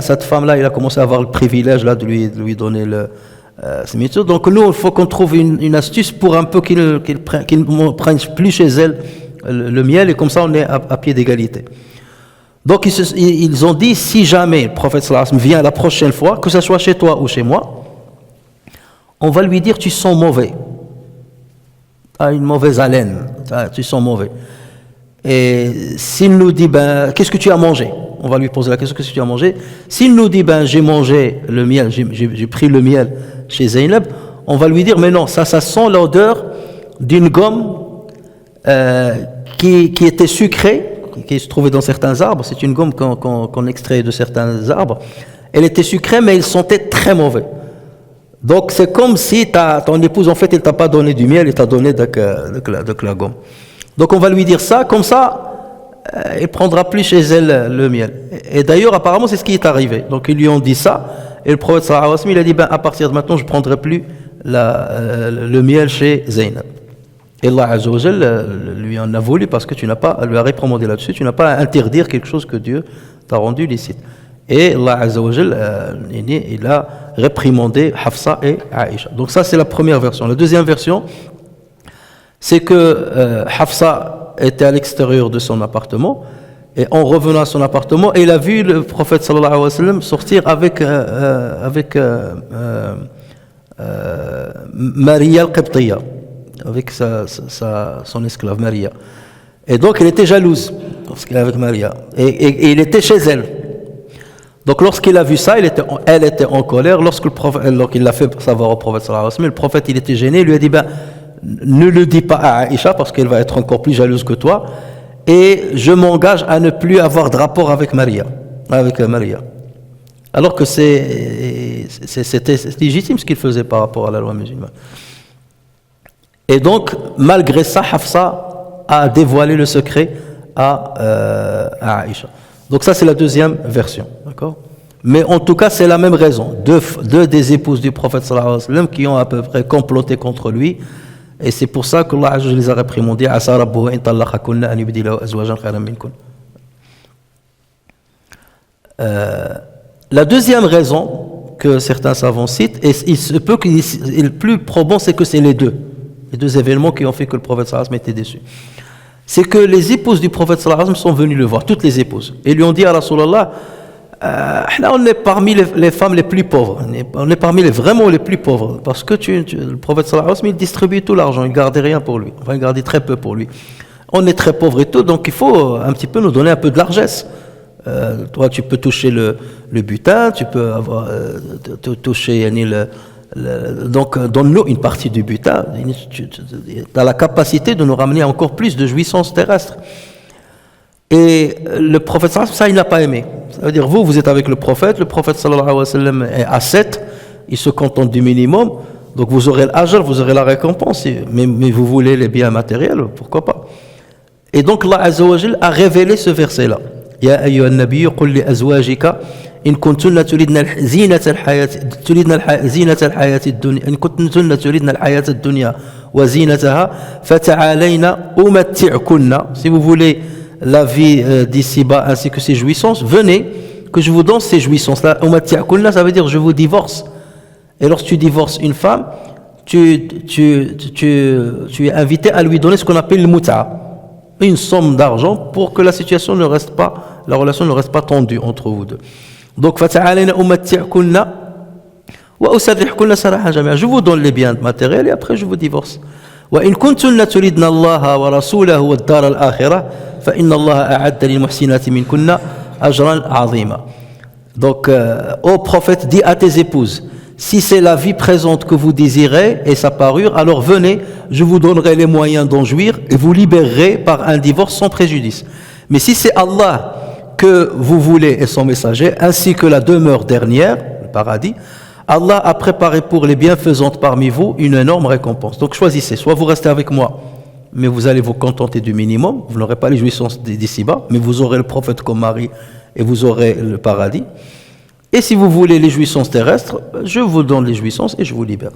cette femme-là, il a commencé à avoir le privilège là, de lui donner donc nous, il faut qu'on trouve une astuce pour un peu qu'il ne prenne plus chez elle le miel, et comme ça on est à pied d'égalité. Donc ils ont dit, si jamais le prophète sallallahu alayhi wa sallam vient la prochaine fois, que ce soit chez toi ou chez moi, on va lui dire tu sens mauvais, tu as une mauvaise haleine, tu sens mauvais. Et s'il nous dit qu'est-ce que tu as mangé, on va lui poser la question, qu'est-ce que tu as mangé. S'il nous dit j'ai mangé le miel, j'ai pris le miel chez Zaynab, on va lui dire mais non, ça sent l'odeur d'une gomme qui était sucrée, qui se trouvait dans certains arbres. C'est une gomme qu'on extrait de certains arbres, Elle était sucrée, mais il sentait très mauvais. Donc c'est comme si ton épouse, en fait, elle t'a pas donné du miel, elle t'a donné de la gomme. Donc on va lui dire ça, comme ça, elle prendra plus chez elle le miel. Et d'ailleurs, apparemment, c'est ce qui est arrivé. Donc ils lui ont dit ça, et le prophète sallallahu alayhi wa sallam, il a dit, à partir de maintenant, je ne prendrai plus le miel chez Zaynab. Et Allah Azza wa Jal lui en a voulu parce que lui a réprimandé là-dessus, tu n'as pas à interdire quelque chose que Dieu t'a rendu licite. Et Allah Azza wa Jal, il a réprimandé Hafsa et Aïcha. Donc ça c'est la première version. La deuxième version, c'est que Hafsa était à l'extérieur de son appartement, et en revenant à son appartement, il a vu le prophète sallallahu alayhi wa sallam sortir avec Maria al-Qibtiyya, avec son esclave Maria. Et donc il était jalouse lorsqu'il était avec Maria, et il était chez elle. Donc lorsqu'il a vu ça, elle était en colère. Lorsqu'il l'a fait savoir au prophète sallallahu alayhi wa sallam, le prophète il était gêné, il lui a dit ne le dis pas à Aïcha parce qu'elle va être encore plus jalouse que toi, et je m'engage à ne plus avoir de rapport avec Maria. Alors que c'était légitime ce qu'il faisait par rapport à la loi musulmane. Et donc, malgré ça, Hafsa a dévoilé le secret à Aïcha. Donc ça, c'est la deuxième version, d'accord? Mais en tout cas, c'est la même raison. Deux des épouses du prophète sallallahu alayhi wa sallam qui ont à peu près comploté contre lui. Et c'est pour ça qu'Allah les a réprimandés. Asa rabbuhu in tallaqakunna an yubdilahu azwajan khayran minkun. La deuxième raison que certains savants citent, et il se peut que le plus probant, c'est que c'est les deux événements qui ont fait que le prophète sallallahu alayhi wa sallam était déçu. C'est que les épouses du prophète sallallahu alayhi wa sallam sont venues le voir, toutes les épouses, et lui ont dit à Rasulallah, on est parmi les femmes les plus pauvres, on est parmi vraiment les plus pauvres, parce que le prophète sallallahu alayhi wa sallam il distribuait tout l'argent, il gardait rien pour lui, enfin il gardait très peu pour lui. On est très pauvres et tout, donc il faut un petit peu nous donner un peu de largesse. Toi tu peux toucher le butin, tu peux avoir toucher donc donne-nous une partie du butin, tu as la capacité de nous ramener encore plus de jouissances terrestres. Et le prophète sallallahu alayhi wa sallam, ça il n'a pas aimé. Ça veut dire vous êtes avec le prophète sallallahu alayhi wa sallam est à 7, il se contente du minimum, donc vous aurez l'ajr, vous aurez la récompense, mais vous voulez les biens matériels, pourquoi pas. Et donc Allah Azza wa Jal a révélé ce verset là. Ya ayyuhan nabiy qul li azwajika in kuntunna turidna zinata al-hayati ad-dunya in kuntunna turidna al-hayata ad-dunya wa zinataha fata'alayna umatti'kunna, si vous voulez la vie d'ici-bas ainsi que ses jouissances, venez que je vous donne ces jouissances là. Umatti'kunna, ça veut dire je vous divorce. Et lorsque tu divorces une femme, tu es invité à lui donner ce qu'on appelle le mut'a, une somme d'argent pour que la relation ne reste pas tendue entre vous deux. Donc fata'alayna umatti'kunna wa usarrihkunna sarahan jami'a, je vous donne les biens matériels et après je vous divorce. Wa in kuntunna turidna Allah wa rasulahu wa ad-dar al-akhirah fa inna Allah a'adda lil muhsinati minkunna ajran 'azima. Donc ô prophète, dis à tes épouses, si c'est la vie présente que vous désirez et sa parure, alors venez, je vous donnerai les moyens d'en jouir et vous libérerez par un divorce sans préjudice. Mais si c'est Allah que vous voulez et son messager, ainsi que la demeure dernière, le paradis, Allah a préparé pour les bienfaisantes parmi vous une énorme récompense. Donc choisissez, soit vous restez avec moi, mais vous allez vous contenter du minimum, vous n'aurez pas les jouissances d'ici-bas, mais vous aurez le prophète comme mari et vous aurez le paradis. Et si vous voulez les jouissances terrestres, je vous donne les jouissances et je vous libère.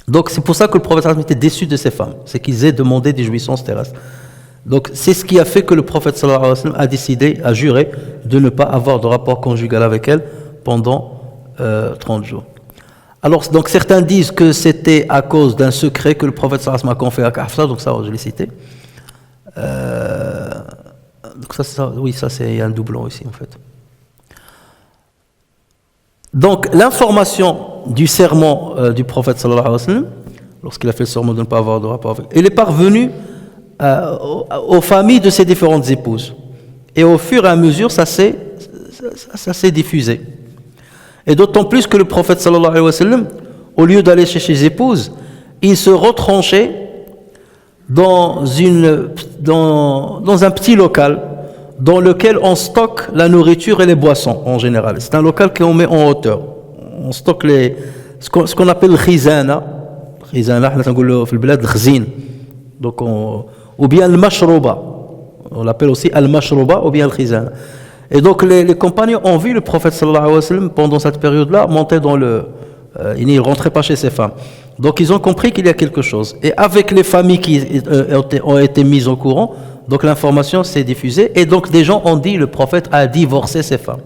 Donc c'est pour ça que le prophète était déçu de ces femmes, c'est qu'ils aient demandé des jouissances terrestres. Donc c'est ce qui a fait que le prophète sallallahu alayhi wa sallam a décidé, a juré de ne pas avoir de rapport conjugal avec elle pendant 30 jours. Alors donc certains disent que c'était à cause d'un secret que le prophète sallallahu alayhi wa sallam a confié à Hafsa, donc ça je l'ai cité. Donc ça c'est un doublon ici en fait. Donc l'information du serment du prophète sallallahu alayhi wa sallam, lorsqu'il a fait le serment de ne pas avoir de rapport avec, elle est parvenue aux familles de ses différentes épouses. Et au fur et à mesure, ça s'est diffusé. Et d'autant plus que le prophète sallallahu alayhi wa sallam, au lieu d'aller chez ses épouses, il se retranchait dans un petit local dans lequel on stocke la nourriture et les boissons en général. C'est un local qu'on met en hauteur. On stocke ce qu'on appelle le khizana. Khizana, on l'appelle في البلاد الخزين. Donc ou bien le mashrouba. On l'appelle aussi al-mashrouba ou bien le khizana. Et donc les compagnons ont vu le prophète sallallahu alayhi wa sallam pendant cette période-là monter dans il ne rentrait pas chez ses femmes. Donc ils ont compris qu'il y a quelque chose. Et avec les familles qui ont été mises au courant, donc l'information s'est diffusée. Et donc des gens ont dit le prophète a divorcé ses femmes.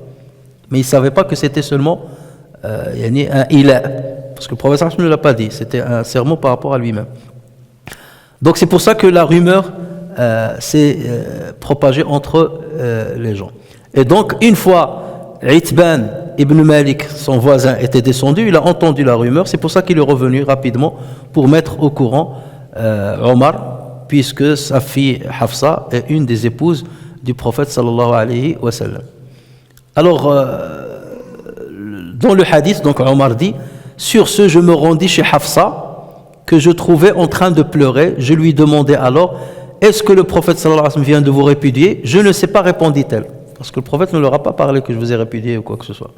Mais ils ne savaient pas que c'était seulement un ila. Parce que le prophète ne l'a pas dit. C'était un sermon par rapport à lui-même. Donc c'est pour ça que la rumeur s'est propagée entre les gens. Et donc une fois Itban Ibn Malik, son voisin, était descendu, il a entendu la rumeur, c'est pour ça qu'il est revenu rapidement pour mettre au courant Omar, puisque sa fille Hafsa est une des épouses du prophète sallallahu alayhi wa sallam. Alors, dans le hadith, donc Omar dit, sur ce, je me rendis chez Hafsa, que je trouvais en train de pleurer. Je lui demandai alors, est-ce que le prophète sallallahu alayhi wa sallam vient de vous répudier? Je ne sais pas, répondit-elle. Parce que le prophète ne leur a pas parlé que je vous ai répudié ou quoi que ce soit.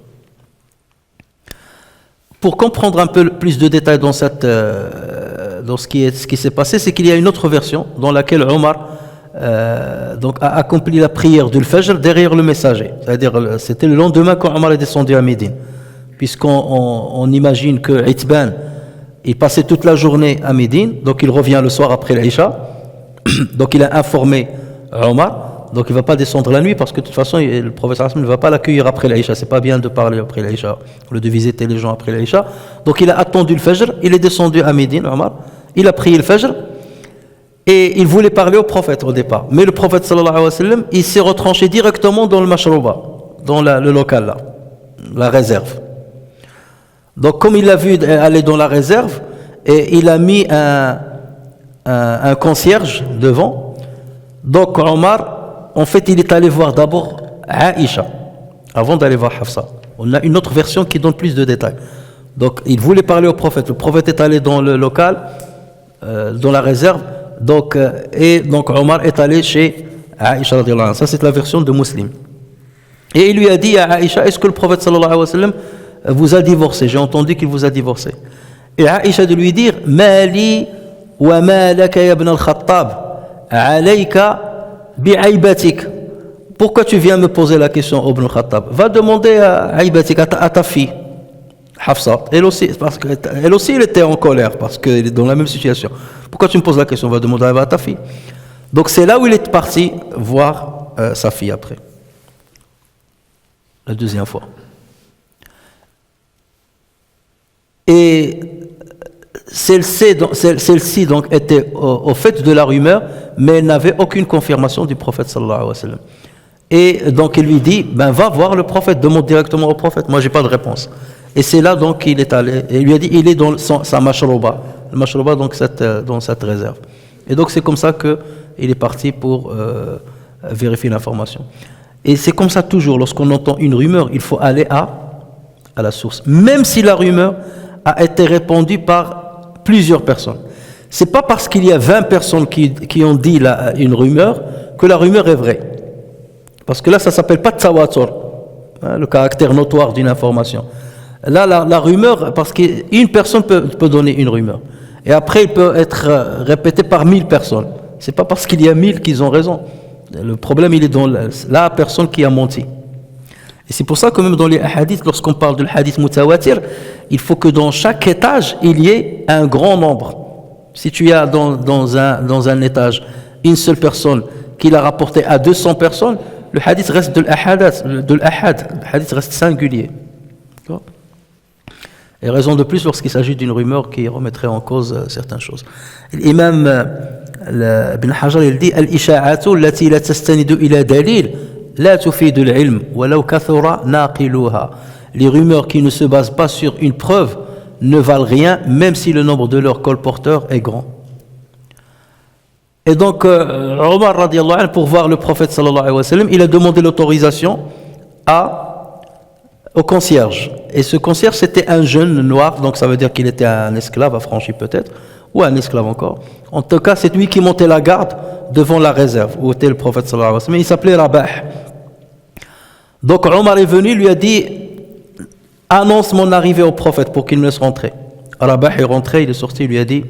Pour comprendre un peu plus de détails dans ce qui s'est passé, c'est qu'il y a une autre version dans laquelle Omar donc a accompli la prière du Fajr derrière le messager. C'est-à-dire, c'était le lendemain quand Omar est descendu à Médine. Puisqu'on imagine que Itban, il passait toute la journée à Médine, donc il revient le soir après l'Aïcha. Donc il a informé Omar. Donc il ne va pas descendre la nuit parce que de toute façon le prophète ne va pas l'accueillir après l'Aïcha. C'est pas bien de parler après l'Aïcha, ou de visiter les gens après l'Aïcha. Donc il a attendu le Fajr, il est descendu à Médine, Omar, il a prié le Fajr et il voulait parler au prophète au départ. Mais le prophète sallallahu alayhi wa sallam, il s'est retranché directement dans le mashrouba, dans le local là, la réserve. Donc comme il l'a vu aller dans la réserve, et il a mis un concierge devant. Donc Omar, en fait, il est allé voir d'abord Aïcha, avant d'aller voir Hafsa. On a une autre version qui donne plus de détails. Donc, il voulait parler au prophète. Le prophète est allé dans le local, dans la réserve. Donc, et donc, Omar est allé chez Aïcha. Ça, c'est la version de Muslim. Et il lui a dit à Aïcha, est-ce que le prophète sallallahu alayhi wa sallam vous a divorcé? J'ai entendu qu'il vous a divorcé. Et Aïcha de lui dire, Mali wa ma laka ya ibn al-Khattab, alayka bi'aybatik. Pourquoi tu viens me poser la question, Ibn al-Khattab? Va demander à Aybatik, à ta fille, Hafsa. Elle aussi, elle était en colère parce qu'elle est dans la même situation. Pourquoi tu me poses la question? Va demander à ta fille. Donc c'est là où il est parti voir sa fille après. La deuxième fois. Et celle-ci donc était au fait de la rumeur, mais elle n'avait aucune confirmation du prophète sallallahu alayhi wa sallam. Et donc il lui dit, va voir le prophète, demande directement au prophète, moi j'ai pas de réponse. Et c'est là donc qu'il est allé, et il lui a dit, il est dans sa mashrouba, le mashrouba donc dans cette réserve. Et donc c'est comme ça qu'il est parti pour vérifier l'information. Et c'est comme ça toujours, lorsqu'on entend une rumeur, il faut aller à la source. Même si la rumeur a été répandue par plusieurs personnes. C'est pas parce qu'il y a 20 personnes qui ont dit une rumeur que la rumeur est vraie. Parce que là, ça s'appelle pas tawatur, le caractère notoire d'une information. Là, la rumeur, parce qu'une personne peut donner une rumeur. Et après, il peut être répété par 1000 personnes. C'est pas parce qu'il y a 1000 qu'ils ont raison. Le problème, il est dans la personne qui a menti. Et c'est pour ça que même dans les hadiths, lorsqu'on parle de hadith mutawatir, il faut que dans chaque étage, il y ait un grand nombre. Si tu as dans un étage une seule personne qui l'a rapporté à 200 personnes, le hadith reste de l'ahad, le hadith reste singulier. D'accord? Et raison de plus lorsqu'il s'agit d'une rumeur qui remettrait en cause certaines choses. L'imam Ibn Hajar, il dit al-isha'atu allati la tastanidu ila dalil la tufidu al-ilm walau kathura naqiluha. Les rumeurs qui ne se basent pas sur une preuve ne valent rien, même si le nombre de leurs colporteurs est grand. Et donc, Omar radiallahu anhu, pour voir le prophète sallallahu alayhi wa sallam, il a demandé l'autorisation au concierge. Et ce concierge, c'était un jeune noir, donc ça veut dire qu'il était un esclave affranchi peut-être, ou un esclave encore. En tout cas, c'est lui qui montait la garde devant la réserve où était le prophète sallallahu alayhi wa sallam. Il s'appelait Rabah. Donc Omar est venu, lui a dit annonce mon arrivée au prophète pour qu'il me laisse rentrer. Rabah est rentré, il est sorti, il lui a dit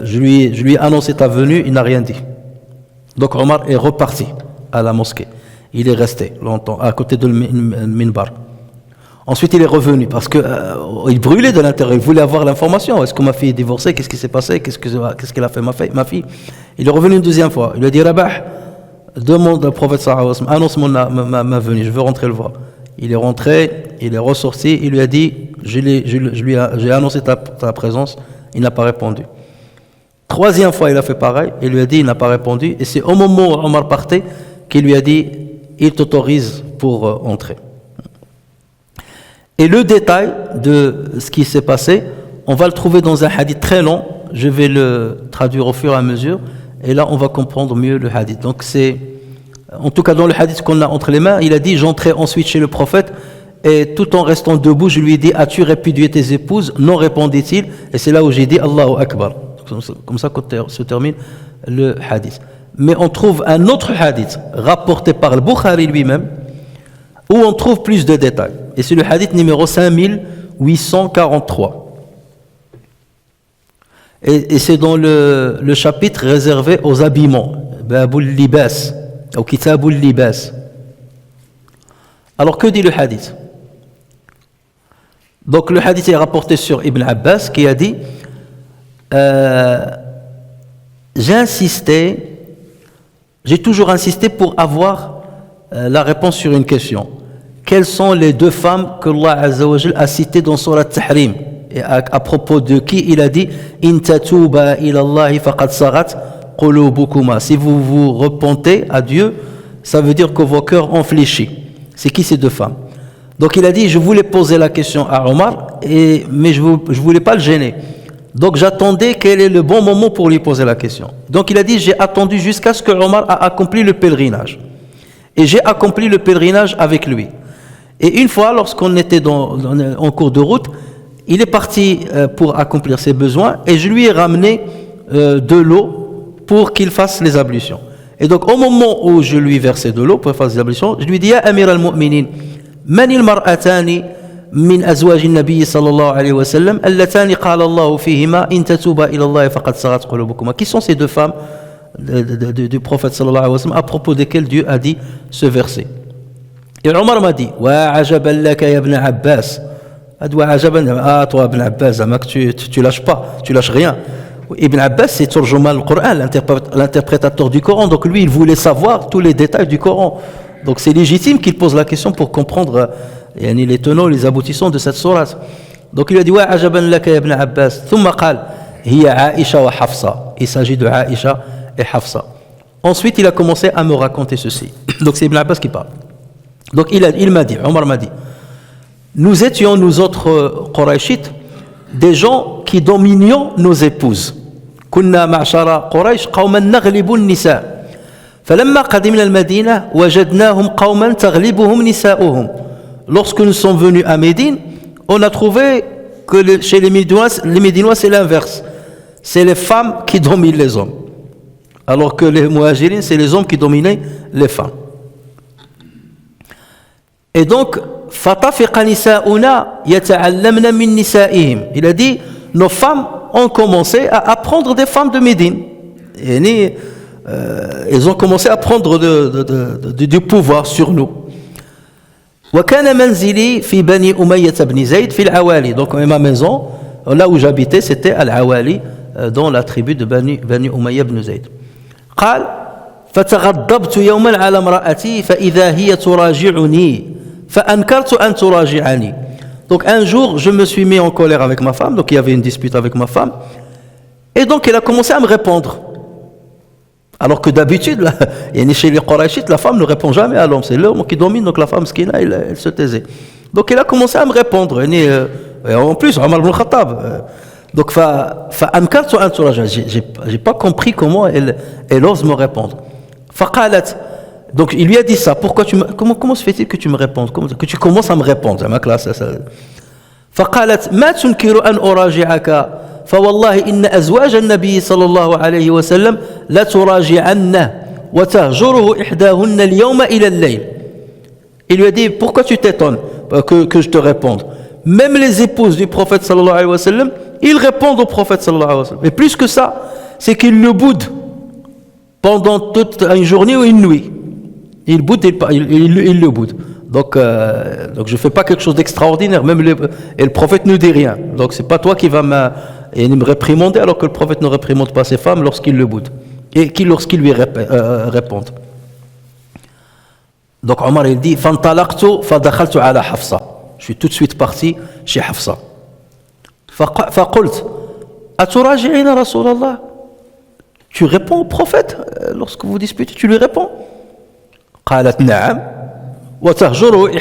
je lui ai annoncé ta venue, il n'a rien dit. Donc Omar est reparti à la mosquée. Il est resté longtemps à côté de le minbar. Ensuite, il est revenu parce que il brûlait de l'intérieur. Il voulait avoir l'information. Est-ce que ma fille est divorcée? Qu'est-ce qui s'est passé? Qu'est-ce qu'elle a fait ma fille? Il est revenu une deuxième fois. Il lui a dit Rabah, demande au prophète sallallahu alayhi wa sallam, annonce ma venue. Je veux rentrer le voir. Il est rentré, il est ressorti. Il lui a dit j'ai annoncé ta présence. Il n'a pas répondu. Troisième fois, il a fait pareil. Il lui a dit il n'a pas répondu. Et c'est au moment où Omar partait qu'il lui a dit il t'autorise pour entrer. Et le détail de ce qui s'est passé, on va le trouver dans un hadith très long. Je vais le traduire au fur et à mesure. Et là, on va comprendre mieux le hadith. Donc c'est, en tout cas dans le hadith qu'on a entre les mains, il a dit, j'entrais ensuite chez le prophète et tout en restant debout, je lui ai dit, as-tu répudié tes épouses? Non, répondit-il. Et c'est là où j'ai dit, Allahu Akbar. Comme ça se termine le hadith. Mais on trouve un autre hadith rapporté par le Bukhari lui-même, où on trouve plus de détails. Et c'est le hadith numéro 5843. Et c'est dans le chapitre réservé aux habillements. Babul Libas, ou Kitabul Libas. Alors que dit le hadith? Donc le hadith est rapporté sur Ibn Abbas qui a dit j'ai toujours insisté pour avoir la réponse sur une question. Quelles sont les deux femmes que Allah Azza wa Jal a citées dans Surat Tahrim? Et à propos de qui il a dit In tatuba ila Allahi faqad sagat qulubukuma. Si vous vous repentez à Dieu, ça veut dire que vos cœurs ont fléchi. C'est qui ces deux femmes? Donc il a dit je voulais poser la question à Omar, mais je voulais pas le gêner. Donc j'attendais quel est le bon moment pour lui poser la question. Donc il a dit j'ai attendu jusqu'à ce que Omar a accompli le pèlerinage. Et j'ai accompli le pèlerinage avec lui. Et une fois, lorsqu'on était en cours de route, il est parti pour accomplir ses besoins et je lui ai ramené de l'eau pour qu'il fasse les ablutions. Et donc au moment où je lui versais de l'eau pour faire les ablutions, je lui dis Ya Amir al-Mu'minin, man il-mar'atani min azwaj al-Nabi sallallahu alayhi wa sallam allatani qala Allah fihima in tatuba ila Allah faqad sagat qulubukuma. Qui sont ces deux femmes du prophète sallallahu alayhi wa sallam à propos desquelles Dieu a dit ce verset? Et Omar m'a dit wa ajaban laka ya ibn Abbas. Ah toi Ibn Abbas, tu lâches pas, tu lâches rien. Ibn Abbas c'est Turjuman al-Coran, l'interprétateur du Coran. Donc lui il voulait savoir tous les détails du Coran. Donc c'est légitime qu'il pose la question pour comprendre les tenants, les aboutissants de cette sourate. Donc il lui a dit wa ajaban laka ya ibn Abbas. Thumma qal hiya Aisha wa Hafsa. Il s'agit de Aisha et Hafsa. Ensuite il a commencé à me raconter ceci. Donc c'est Ibn Abbas qui parle. Donc il m'a dit, Omar m'a dit, nous étions, nous autres Qurayshites, des gens qui dominions nos épouses. Kunna ma'shara Quraysh qawman naghlibu an-nisa. Falamma qadimna al-Madina wajadnahum qawman taghlibuhum nisa'uhum. Lorsque nous sommes venus à Médine, on a trouvé que chez les Médinois c'est l'inverse. C'est les femmes qui dominent les hommes. Alors que les Muhajirines, c'est les hommes qui dominaient les femmes. Et donc, fatafiqa nisa'una yata'allamna min nisa'ihim. Il a dit, nos femmes ont commencé à apprendre des femmes de Médine. Et elles ont commencé à prendre du pouvoir sur nous. Wa kana manzili fi bani Umayyah ibn Zayd fi al-Awali. Donc ma maison, là où j'habitais, c'était à al-Awali, dans la tribu de bani Umayyah ibn Zayd. قال فتغضبت يوما على امرأتي فإذا هي تراجعني فأنكرت أن تراجعني. Donc un jour, je me suis mis en colère avec ma femme, donc il y avait une dispute avec ma femme, et donc elle a commencé à me répondre. Alors que d'habitude, chez les Qurayshites, la femme ne répond jamais à l'homme, c'est l'homme qui domine, donc la femme, elle se taisait. Donc elle a commencé à me répondre, et en plus, Omar ibn Khattab. Donc فأنكرت أن تراجعني, j'ai pas compris comment elle ose me répondre. فقالت, donc il lui a dit ça, comment se fait-il que tu me répondes, que tu commences à me répondre, c'est ma classe ça. فقالت ما تنكر أن أراجعك فوالله إن أزواج النبي صلى الله عليه وسلم لتراجعنه وتهجره إحداهن اليوم إلى الليل. Il lui a dit, pourquoi tu t'étonnes que je te réponde? Même les épouses du prophète sallallahu alayhi wa sallam, ils répondent au prophète sallallahu alayhi wa sallam. Et plus que ça, c'est qu'ils le boudent pendant toute une journée ou une nuit. Il boude, il le boude. Donc je ne fais pas quelque chose d'extraordinaire. Et le prophète ne dit rien. Donc c'est pas toi qui vas me réprimander, alors que le prophète ne réprimande pas ses femmes lorsqu'il le boude et lorsqu'il lui répondent. Donc Omar il dit فانطلقت فدخلت على حفصة. Je suis tout de suite parti chez Hafsa. فقلت أتراجعين رسول الله? Tu réponds au prophète lorsque vous disputez, tu lui réponds. قالت نعم وتهجره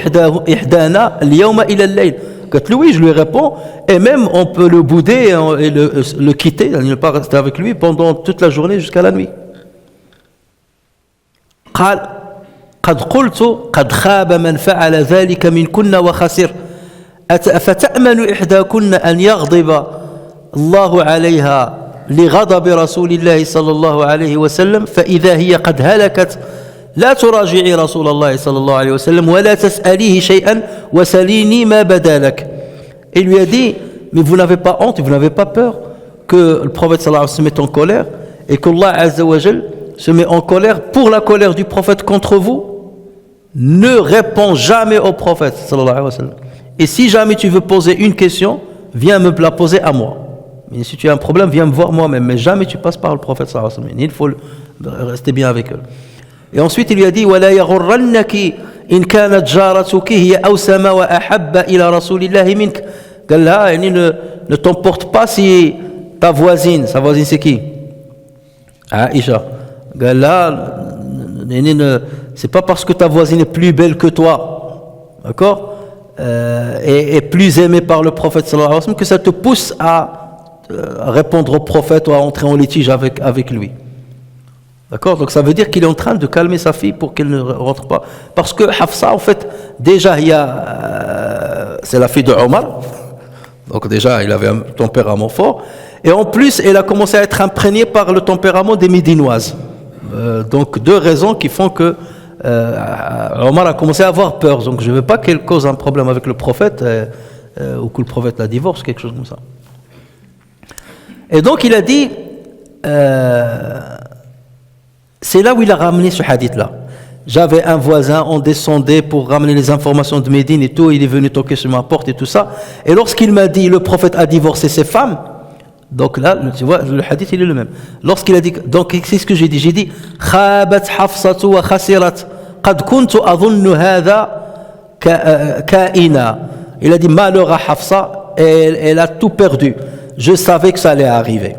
إحدانا اليوم إلى الليل. Quand oui, je lui réponds, et même on peut le bouder et le quitter, ne pas rester avec lui pendant toute la journée jusqu'à la nuit. قال قد قلت قد خاب من فعل ذلك منكن وخسر أفتأمن إحداكن أن يغضب الله عليها لغضب رسول الله صلى الله عليه وسلم فإذا هي قد هلكت لا تراجعي رسول الله صلى الله عليه وسلم ولا تسأليه شيئا وسليني ما بدا لك. Il lui a dit, mais vous n'avez pas honte, vous n'avez pas peur que le prophète sallallahu alayhi wa sallam se mette en colère et qu'Allah azza wa jal se met en colère pour la colère du prophète contre vous? Ne réponds jamais au prophète sallallahu alayhi wa sallam. Et si jamais tu veux poser une question, viens me la poser à moi. Mais si tu as un problème, viens me voir moi-même. Mais jamais tu passes par le prophète sallallahu alayhi wa sallam. Il faut rester bien avec eux. Et ensuite il lui a dit ولا يغرنك إن كانت جارتك هي أوسم وأحب إلى رسول الله منك. قال لها يعني ne t'emporte pas si ta voisine, sa voisine c'est qui? Aïcha. قال لها يعني c'est pas parce que ta voisine est plus belle que toi, d'accord, et plus aimée par le prophète sallallahu alayhi wa sallam que ça te pousse à répondre au prophète ou à entrer en litige avec lui. D'accord, donc ça veut dire qu'il est en train de calmer sa fille pour qu'elle ne rentre pas. Parce que Hafsa, en fait, déjà, c'est la fille de Omar. Donc déjà, il avait un tempérament fort. Et en plus, elle a commencé à être imprégnée par le tempérament des Médinoises. Donc deux raisons qui font que Omar a commencé à avoir peur. Donc je ne veux pas qu'elle cause un problème avec le prophète ou que le prophète la divorce, quelque chose comme ça. Et donc il a dit... c'est là où il a ramené ce hadith-là. J'avais un voisin, on descendait pour ramener les informations de Médine et tout, il est venu toquer sur ma porte et tout ça. Et lorsqu'il m'a dit, le prophète a divorcé ses femmes, donc là, tu vois, le hadith il est le même. Lorsqu'il a dit, donc c'est ce que j'ai dit, Khabat Hafsatu wa khasirat, qad kuntu adhunnu hadha ka'ina. Il a dit, malheur à Hafsa, elle a tout perdu. Je savais que ça allait arriver.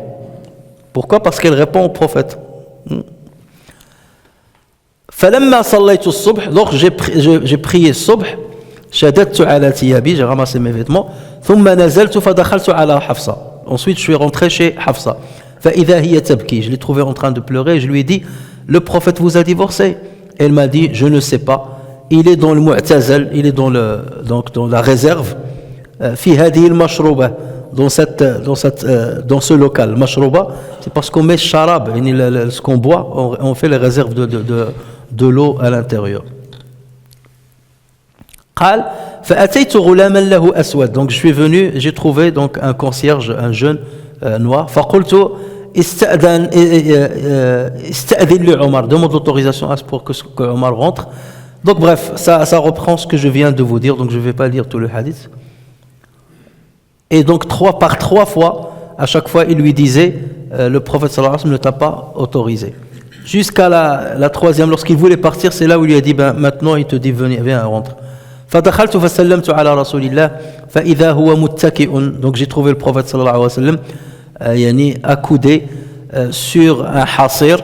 Pourquoi? Parce qu'elle répond au prophète. فلما صليت الصبح, donc j'ai prié الصبح, شددت على ثيابي, j'ai ramassé mes vêtements, ثم نزلت فدخلت على حفصة. Ensuite je suis rentré chez Hafsa. فإذا هي تبكي, je l'ai trouvé en train de pleurer, je lui ai dit, le prophète vous a divorcé? Elle m'a dit, je ne sais pas, il est dans le mu'tazal, il est dans la réserve, في هذه المشروبة, dans ce local. Mashrouba, c'est parce qu'on met sharab, ce qu'on boit, on fait les réserves de l'eau à l'intérieur. قال فأتيت غلاما له أسود, donc je suis venu, j'ai trouvé donc un concierge, un jeune noir. فقلت استأذن لعمر, demande l'autorisation pour que Omar rentre. Donc bref, ça reprend ce que je viens de vous dire, donc je ne vais pas lire tout le hadith. Et donc trois fois, à chaque fois, il lui disait, le prophète sallallahu alayhi wa sallam ne t'a pas autorisé. Jusqu'à la troisième, lorsqu'il voulait partir, c'est là où il lui a dit, maintenant il te dit, viens, rentre. فدخلت فسلمت على رسول الله فإذا هو متكئ, donc j'ai trouvé le prophète sallallahu alayhi wa sallam yani accoudé sur un hasir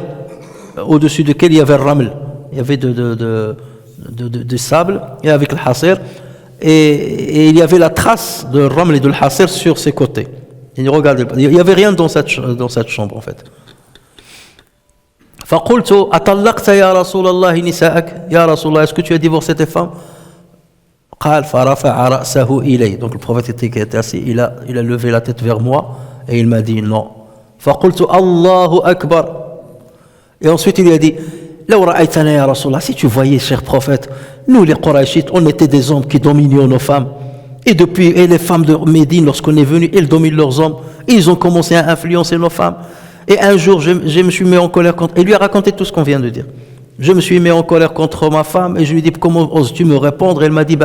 au-dessus duquel il y avait le raml, il y avait de sable, et avec le hasir, et il y avait la trace de raml et de hasir sur ses côtés. Il n'y avait rien dans cette chambre en fait. فقلت أطلقت يا رسول الله نساءك, يا رسول الله, est-ce que tu as divorcé tes femmes? قال فرفع رأسه إلي, donc le prophète était assis, il a levé la tête vers moi Et il m'a dit non. فقلت الله أكبر. Et ensuite il lui a dit لو رأيتنا يا رسول الله, si tu voyais, cher prophète, nous les Qurayshites, on était des hommes qui dominions nos femmes. Et depuis, et les femmes de Médine, lorsqu'on est venu, elles dominent leurs hommes. Et ils ont commencé à influencer nos femmes. Et un jour, je me suis mis en colère contre... Il lui a raconté tout ce qu'on vient de dire. Je me suis mis en colère contre ma femme et je lui ai dit, comment oses-tu me répondre? Et elle m'a dit,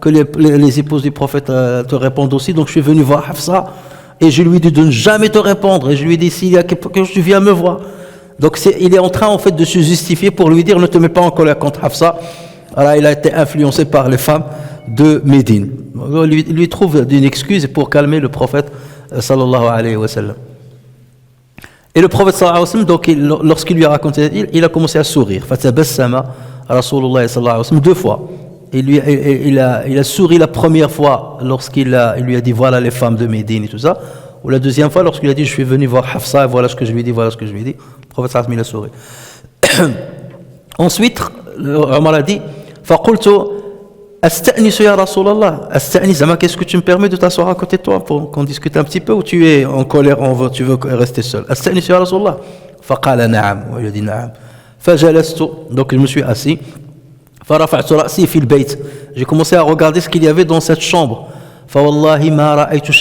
que les épouses du prophète te répondent aussi. Donc je suis venu voir Hafsa et je lui ai dit de ne jamais te répondre. Et je lui ai dit, s'il y a quelque chose, tu viens me voir. Donc il est en train en fait de se justifier pour lui dire, ne te mets pas en colère contre Hafsa. Alors il a été influencé par les femmes de Médine. Il lui trouve une excuse pour calmer le prophète sallallahu alayhi wa sallam. Et le prophète sallallahu alayhi wa sallam, donc lorsqu'il lui a raconté, il a commencé à sourire. Fatabassama Rasulullah sallallahu alayhi wa sallam 2 fois. Il a souri la première fois lorsqu'il lui a dit voilà les femmes de Médine et tout ça. Ou la deuxième fois lorsqu'il a dit je suis venu voir Hafsa et voilà ce que je lui ai dit, voilà ce que je lui ai dit. Le prophète sallallahu alayhi wa sallam il a souri. Ensuite, Omar a dit فقلت أستأنس يا رسول الله أستأنس, qu'est-ce que tu me permets de t'asseoir à côté de toi pour qu'on discute un petit peu, ou tu es en colère, tu veux rester seul? أستأنس يا رسول الله فقال نعم, il a dit نعم. فجلست, donc je me suis assis. فرفعت رأسي في البيت, j'ai commencé à regarder ce qu'il y avait dans cette chambre. فوالله ما رأيت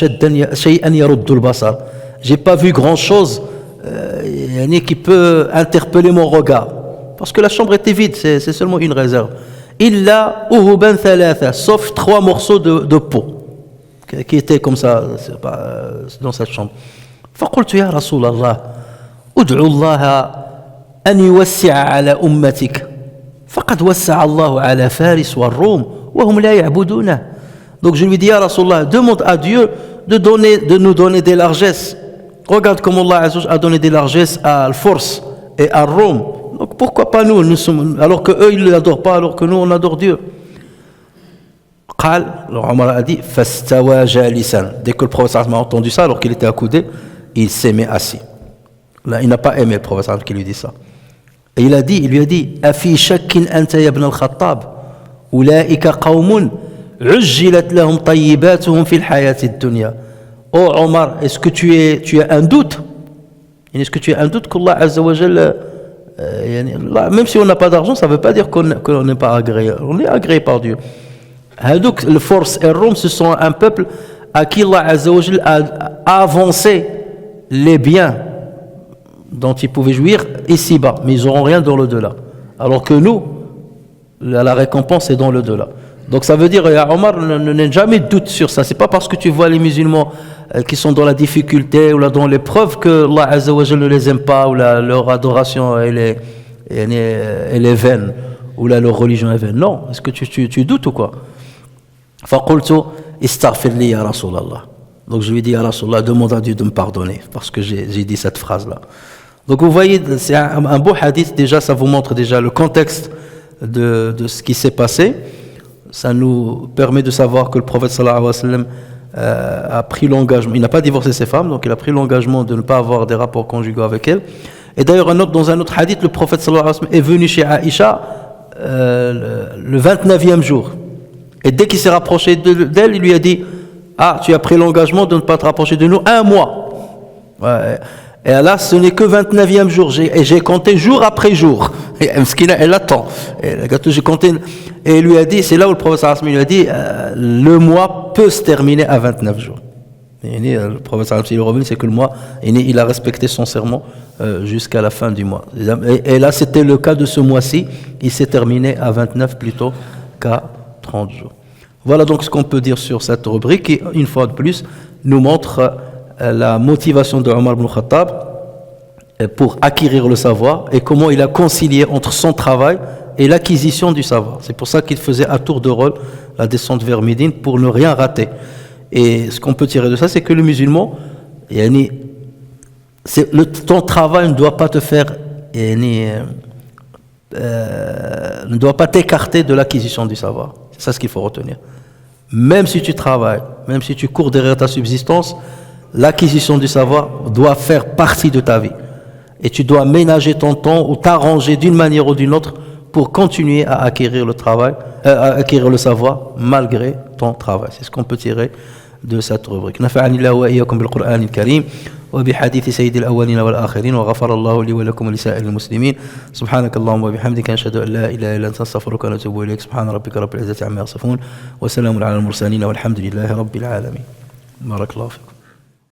شيئا يرد البصر, j'ai pas vu grand chose qui peut interpeller mon regard, parce que la chambre était vide, c'est seulement une réserve. Illa uhuban thalatha, sauf 3 morceaux de peau qui étaient comme ça dans cette chambre. فقلت يا رسول الله ادعو الله أن يوسع على أمتك فقد وسع الله على فارس والروم وهم لا يعبدونه. Donc je lui dis, ya Rasulallah, demande à Dieu de nous donner des largesses. Regarde comment Allah a donné des largesses à Fars et à Rome. Donc pourquoi pas nous sommes, alors qu'eux ils ne l'adorent pas, alors que nous on adore Dieu. Alors Omar a dit fastawa jalisan. Dès que le prophète a entendu ça, alors qu'il était accoudé, il s'est mis assis. Là, il n'a pas aimé le prophète qui lui dit ça. Et il lui a dit afi shakkin anta ya ibn al-Khattab ulaika qawmun ujjilat lahum tayyibatuhum fil hayati ad-dunya. Oh Omar, est-ce que tu as un doute? Est-ce que tu as un doute qu'Allah Azza wa Jalla, même si on n'a pas d'argent, ça ne veut pas dire qu'on n'est pas agréé. On est agréé par Dieu. Donc, le Force et Rome, ce sont un peuple à qui Allah Azza wa Jalla a avancé les biens dont ils pouvaient jouir ici-bas, mais ils n'auront rien dans l'au-delà. Alors que nous, la récompense est dans l'au-delà. Donc ça veut dire, Omar, n'aie jamais de doute sur ça. C'est pas parce que tu vois les musulmans qui sont dans la difficulté ou là dans l'épreuve que Allah Azza wa Jalla ne les aime pas, ou leur adoration elle est vaine, ou là leur religion est vaine. Non, est-ce que tu doutes ou quoi? فقلت استغفر لي يا رسول الله. Donc je lui dis, ya Rasulallah, demande à Dieu de me pardonner parce que j'ai dit cette phrase là. Donc vous voyez, c'est un beau hadith. Déjà ça vous montre déjà le contexte de ce qui s'est passé. Ça nous permet de savoir que le prophète sallallahu alayhi wa sallam a pris l'engagement, il n'a pas divorcé ses femmes, donc il a pris l'engagement de ne pas avoir des rapports conjugaux avec elles. Et d'ailleurs dans un autre hadith, le prophète sallallahu alayhi wa sallam est venu chez Aïcha le 29e jour. Et dès qu'il s'est rapproché d'elle, il lui a dit ah, tu as pris l'engagement de ne pas te rapprocher de nous 1 mois. Ouais. Et là, ce n'est que 29e jour. J'ai compté jour après jour. Et elle attend. J'ai compté. Et il lui a dit, c'est là où le prophète lui a dit, le mois peut se terminer à 29 jours. Et le prophète il est revenu, c'est que le mois, il a respecté son serment jusqu'à la fin du mois. Et là, c'était le cas de ce mois-ci. Il s'est terminé à 29 plutôt qu'à 30 jours. Voilà donc ce qu'on peut dire sur cette rubrique qui, une fois de plus, nous montre la motivation de Omar ibn Khattab pour acquérir le savoir et comment il a concilié entre son travail et l'acquisition du savoir. C'est pour ça qu'il faisait à tour de rôle la descente vers Médine pour ne rien rater. Et ce qu'on peut tirer de ça, c'est que le musulman, ton travail ne doit pas te faire, ne doit pas t'écarter de l'acquisition du savoir. C'est ça ce qu'il faut retenir. Même si tu travailles, même si tu cours derrière ta subsistance, l'acquisition du savoir doit faire partie de ta vie. Et tu dois ménager ton temps ou t'arranger d'une manière ou d'une autre pour continuer à acquérir le savoir malgré ton travail. C'est ce qu'on peut tirer de cette rubrique. نفعني الله وإياكم بالقرآن الكريم وبحديث سيد الأولين والآخرين وغفر الله لي ولكم ولسائر المسلمين. سبحانك اللهم وبحمدك نشهد أن لا إله إلا أنت نستغفرك ونتوب إليك. سبحان ربك رب العزة عما يصفون وسلام على المرسلين والحمد لله رب العالمين. بارك الله فيكم.